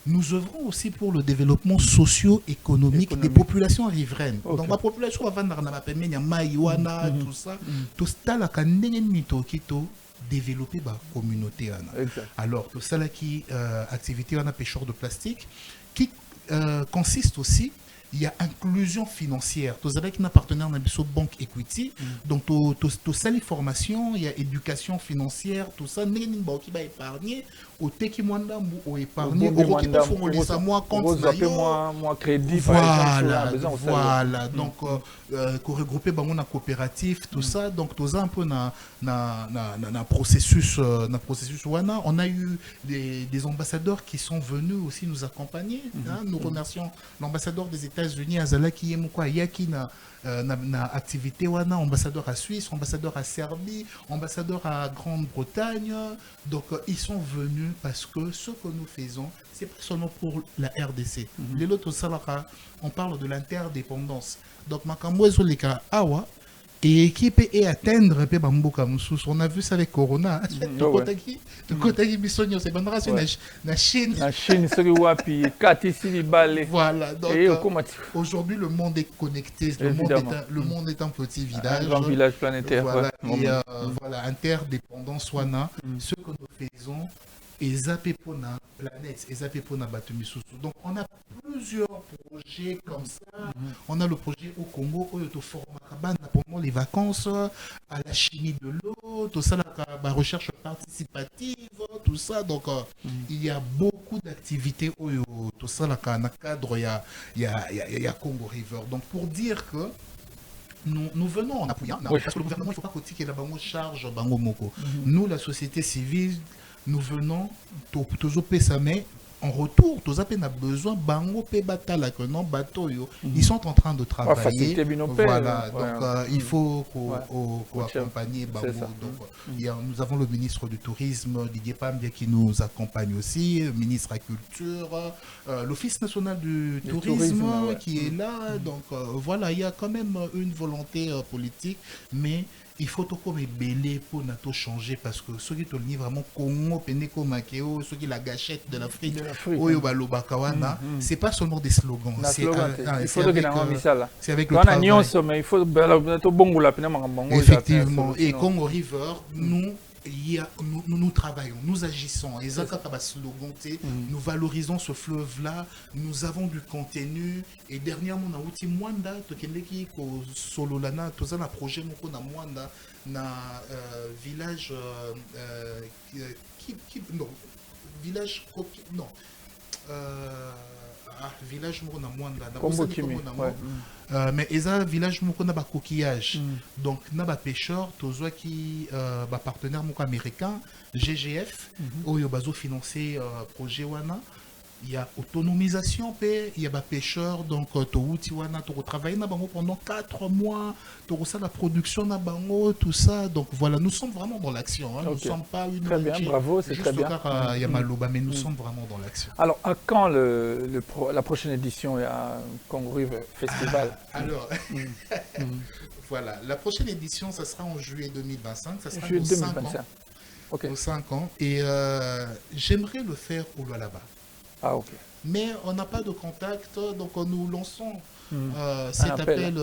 nous œuvrons aussi pour le développement socio-économique des populations riveraines. Donc la population va vendre dans la maïwana, tout ça. Tout ça, la développer la communauté. Alors, le salaki activité on a pêcheur de plastique qui consiste aussi. Il y a inclusion financière. Tous avec un partenaire dans la banque equity. Donc, tout ça, les formations, il y a éducation financière, tout ça. N'est-ce qui va épargner au Tekimwanda ou épargner au qui peut fournir moi compte moi crédit. Voilà. Donc, regrouper dans coopérative, tout ça. Donc, tout ça un peu dans processus. On a eu des ambassadeurs qui sont venus aussi nous accompagner. Nous remercions l'ambassadeur des États-Unis, Azalaki Yemukwa, Yaki na activité, ambassadeur à Suisse, ambassadeur à Serbie, ambassadeur à Grande-Bretagne. Donc, ils sont venus parce que ce que nous faisons, c'est pas seulement pour la RDC. Les autres salaka, on parle de l'interdépendance. Donc, Makamwezo Leka Awa, et équipe et atteindre on a vu ça avec Corona. Voilà. Donc aujourd'hui le monde est connecté. Le monde est un petit village. Un grand village planétaire. Voilà. Et voilà, interdépendance wana. Ce que nous faisons et zapper pour la planète, et zapper pour la Batumisou. Donc on a plusieurs projets comme ça. On a le projet au Congo, au format pendant les vacances, à la chimie de l'eau, tout ça, la recherche participative, tout ça. Donc il y a beaucoup d'activités tout ça, dans le cadre, il y a Congo River. Donc pour dire que nous venons en appuyant, parce que le gouvernement, il ne faut pas que la bango charge bango moko. Nous, la société civile, nous venons toujours mais en retour, tous a besoin bango pe batala que non bateau ils sont en train de travailler. Voilà, donc il faut accompagner bango. Donc nous avons le ministre du tourisme Didier Pambia qui nous accompagne aussi, le ministre de la culture, l'office national du tourisme qui est là. Donc voilà, il y a quand même une volonté politique, mais il faut tout comme belé pour tout changer parce que ceux qui tournent vraiment Congo, Peneko, Makeo, ceux qui la gâchette de l'Afrique, Oyobalo Bakawana, c'est pas seulement des slogans. C'est avec le travail. Mais il faut effectivement. Et Congo River, nous nous travaillons, nous agissons. Et nous valorisons ce fleuve-là. Nous avons du contenu. Et dernièrement, on a outil Mwanda, Tokeneki, Sololana, tout ça, un projet na Mwanda, na village non, village non. Village Mokona Mwanda, mais ils ont village Mokona ba coquillage. Donc na ba pêcheur, tozo qui ba partenaire moko américain GGF, oyo bazo financer projet wana. Il y a autonomisation, il y a des pêcheurs, donc tu travailles pendant 4 mois, tu as la production, tout ça. Donc voilà, nous sommes vraiment dans l'action. Hein. Nous ne sommes pas une... Très bien, bravo, c'est très bien. Il y a Maloba, mais nous sommes vraiment dans l'action. Alors, à quand la prochaine édition? Il y a Congo River Festival. Alors, voilà, la prochaine édition, ça sera en juillet 2025. Ça sera juillet dans 2025. 5 ans. Okay. Dans 5 ans. Et j'aimerais le faire au Lualaba. Ah, ok. Mais on n'a pas de contact, donc nous lançons cet appel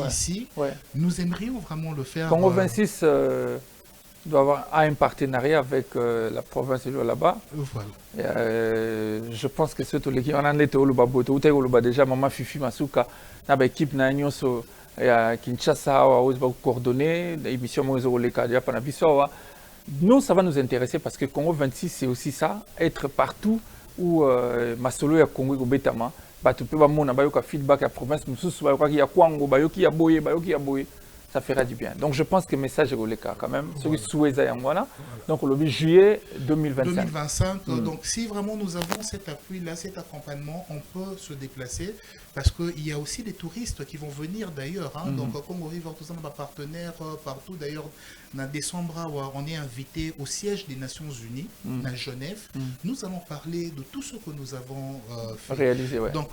ici. Ouais. Nous aimerions vraiment le faire. Congo 26 doit avoir un partenariat avec la province de là-bas. Voilà. Je pense que surtout l'équipe en Anglais, déjà Maman Fifi Masuka, une équipe Nanyoso Kinshasa, coordonné, l'émission nous, ça va nous intéresser parce que Congo 26, c'est aussi ça, être partout. Où masolo ya Congo ko betama bato pe ba mona ba yoka feedback à province mususu ba yoka ya kwango ba yoki ya boye ça fera du bien. Donc je pense que le message est au cas quand même. Celui souhaité voilà. Donc le juillet 2025. Donc si vraiment nous avons cet appui-là, cet accompagnement, on peut se déplacer parce qu'il y a aussi des touristes qui vont venir d'ailleurs. Hein. Donc Congo River, tout ça, on a partenaires partout. D'ailleurs, en décembre, on est invité au siège des Nations Unies à Genève. Nous allons parler de tout ce que nous avons fait. Réalisé, ouais. Donc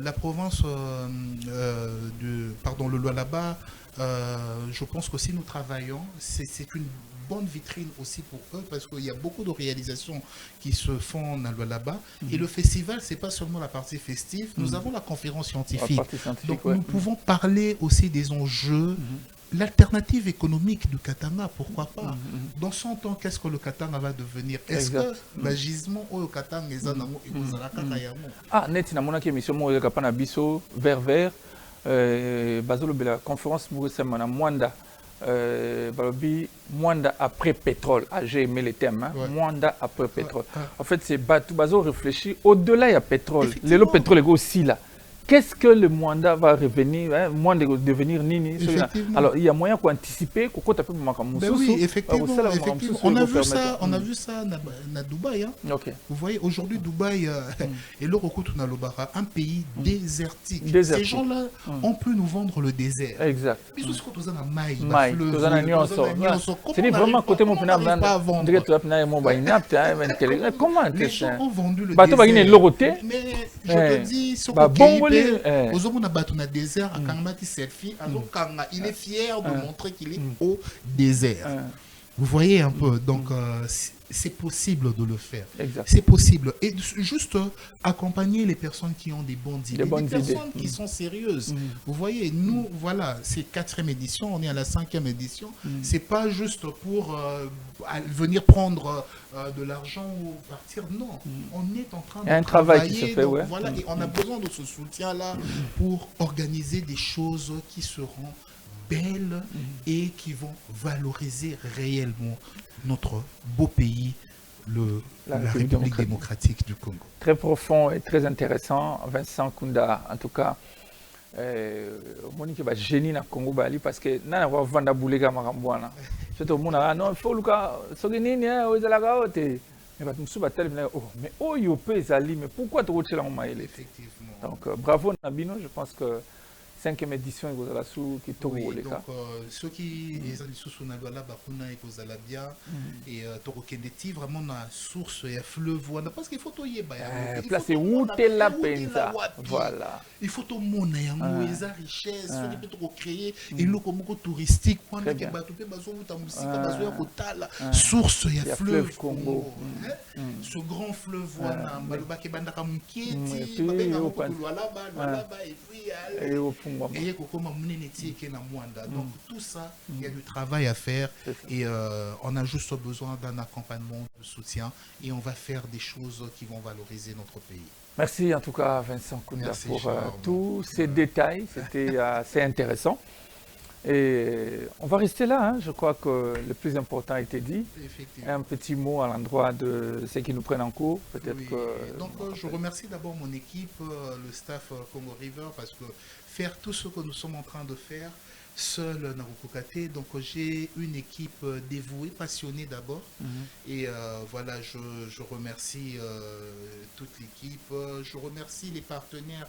la province le Lualaba, je pense qu'aussi nous travaillons, c'est une bonne vitrine aussi pour eux parce qu'il y a beaucoup de réalisations qui se font dans le Lualaba. Et le festival, c'est pas seulement la partie festive, nous avons la conférence scientifique. Donc nous pouvons parler aussi des enjeux, l'alternative économique du Katanga, pourquoi pas. Dans 100 ans, qu'est-ce que le Katanga va devenir? Est-ce que le gisement au Katanga est Ah, net na mona ki émission mo ka pana biso vert bazolo bela conférence mo semana Mwanda balobi Mwanda après pétrole. Ah, j'ai aimé les thèmes hein. Mwanda après pétrole. En fait, c'est bazo réfléchir au-delà il y a pétrole. Le pétrole est aussi là. Qu'est-ce que le Mwanda va revenir, hein, Mwanda va devenir Nini? Alors, il y a moyen d'anticiper. Oui, effectivement. On a vu ça à Dubaï. Hein. Vous voyez, aujourd'hui, Dubaï est un pays désertique. Ces gens-là ont pu nous vendre le désert. Exact. C'est vraiment côté mon pénal. Comment les gens ont vendu le désert? Mais je te dis, ce qu'on na désert selfie, il est fier de montrer qu'il est au désert. Vous voyez un peu, donc c'est possible de le faire. C'est possible. Et juste accompagner les personnes qui ont des bonnes idées, des personnes qui sont sérieuses. Vous voyez, nous, voilà, c'est 4e édition, on est à la 5e édition. C'est pas juste pour venir prendre de l'argent ou partir. Non, on est en train de travailler. Travail qui se fait, donc, voilà, et on a besoin de ce soutien-là pour organiser des choses qui seront belles et qui vont valoriser réellement notre beau pays, la République démocratique du Congo. Très profond et très intéressant, Vincent Kounda, en tout cas. Monique va génie na Congo bali parce que na va vanda boulega makambwana. Surtout mona non faut luka sogenini ozalaka ote. Mais mais oh yo peut ezali mais pourquoi tu retiens en maïle effectivement. Donc bravo Nabino, je pense que 5e édition et la sous qui tourne donc ceux qui les sous na là bakuna et kozala bien et torokendeti vraiment na source et fleuve voilà parce qu'il faut toyer ba place où t'es la penza voilà il faut to mona yango eza richesse ceux qui peut recréer et le komoko touristique wana ke bato pe bazo muta musika bazo ya kotala source et fleuve Congo ce grand fleuve wana baloba ke bandaka muketi babenga ko Lualaba et puis Donc tout ça, il y a du travail à faire et on a juste besoin d'un accompagnement, de soutien et on va faire des choses qui vont valoriser notre pays. Merci en tout cas Vincent Kounda pour tous ces détails, c'était assez intéressant. Et on va rester là, hein. Je crois que le plus important a été dit. Un petit mot à l'endroit de ceux qui nous prennent en cours, peut-être que... Donc je remercie d'abord mon équipe, le staff Congo River, parce que faire tout ce que nous sommes en train de faire, seul Narukukate, donc j'ai une équipe dévouée, passionnée d'abord. Et voilà, je remercie toute l'équipe, je remercie les partenaires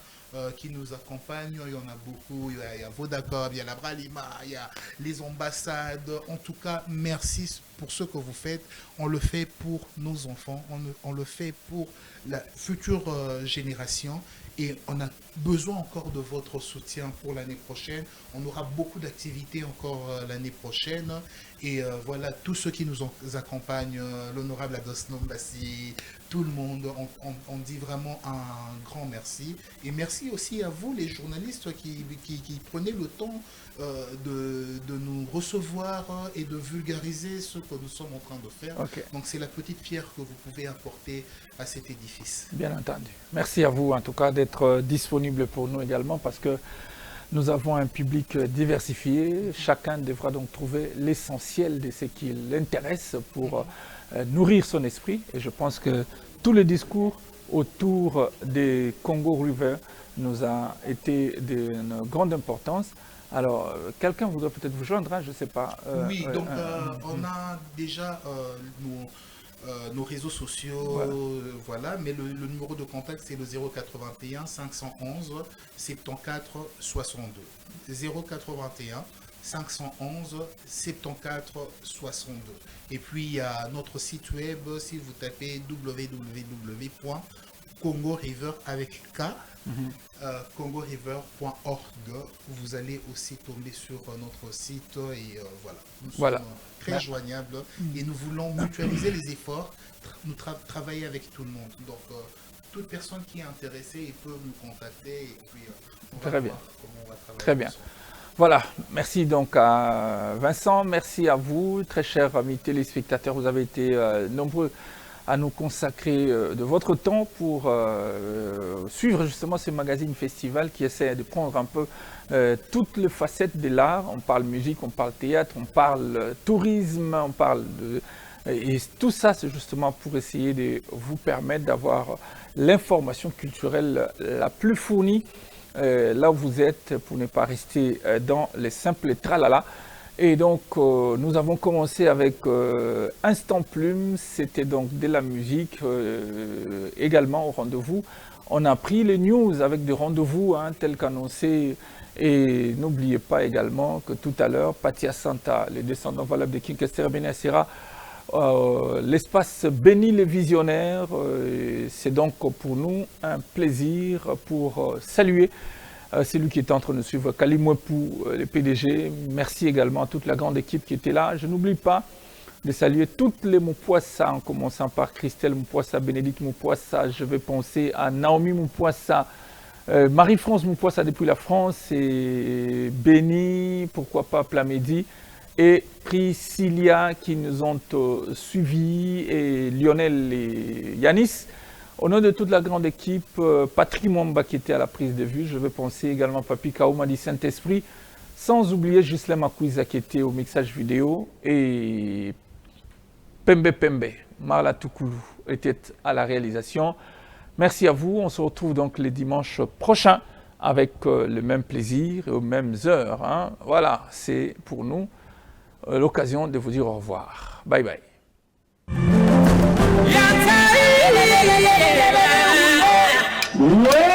qui nous accompagnent, il y en a beaucoup, il y a Vodacom, il y a la Bralima, il y a les ambassades. En tout cas, merci pour ce que vous faites. On le fait pour nos enfants, on le fait pour la future génération. Et on a besoin encore de votre soutien pour l'année prochaine. On aura beaucoup d'activités encore l'année prochaine. Et voilà, tous ceux qui nous accompagnent, l'honorable Adosnom Bassi, tout le monde, on dit vraiment un grand merci. Et merci aussi à vous, les journalistes, qui prenez le temps de nous recevoir et de vulgariser ce que nous sommes en train de faire. Donc c'est la petite pierre que vous pouvez apporter à cet édifice. Bien entendu. Merci à vous en tout cas d'être disponible pour nous également parce que nous avons un public diversifié. Chacun devra donc trouver l'essentiel de ce qui l'intéresse pour nourrir son esprit. Et je pense que tous les discours autour des Congo River nous a été d'une grande importance. Alors, quelqu'un voudrait peut-être vous joindre, hein, je ne sais pas. Oui, donc on a déjà nos réseaux sociaux, voilà, mais le numéro de contact c'est le 081 511 74 62. 081 511 74 62. Et puis il y a notre site web, si vous tapez www.congoriver avec K, congoriver.org, vous allez aussi tomber sur notre site et voilà. Nous sommes très joignables et nous voulons mutualiser les efforts, nous travailler avec tout le monde. Donc toute personne qui est intéressée peut nous contacter et puis on va voir comment on va travailler. Très bien. Voilà, merci donc à Vincent, merci à vous, très chers amis téléspectateurs, vous avez été nombreux à nous consacrer de votre temps pour suivre justement ce magazine festival qui essaie de prendre un peu toutes les facettes de l'art. On parle musique, on parle théâtre, on parle tourisme, on parle de... Et tout ça, c'est justement pour essayer de vous permettre d'avoir l'information culturelle la plus fournie là où vous êtes, pour ne pas rester dans les simples tralala. Et donc, nous avons commencé avec Instant Plume, c'était donc de la musique également au rendez-vous. On a pris les news avec des rendez-vous tels qu'annoncés. Et n'oubliez pas également que tout à l'heure, Patia Santa, les descendants valables de King Kester Benacera, l'espace béni les visionnaires. C'est donc pour nous un plaisir pour saluer celui qui est en train de suivre, Kalimwepou, le PDG. Merci également à toute la grande équipe qui était là. Je n'oublie pas de saluer toutes les Moupoissa, en commençant par Christelle Moupoissa, Bénédicte Moupoissa. Je vais penser à Naomi Moupoissa, Marie-France Moupoissa depuis la France, et Béni, pourquoi pas Plamedi, et Priscilla qui nous ont suivis, et Lionel et Yanis. Au nom de toute la grande équipe, Patrick Mwamba qui était à la prise de vue, je vais penser également à Papi Kaouma du Saint-Esprit, sans oublier Ghislain Makouiza qui était au mixage vidéo, et Pembe Marla Toukoulou était à la réalisation. Merci à vous, on se retrouve donc les dimanches prochains avec le même plaisir et aux mêmes heures. Voilà, c'est pour nous l'occasion de vous dire au revoir. Bye bye. Ouais.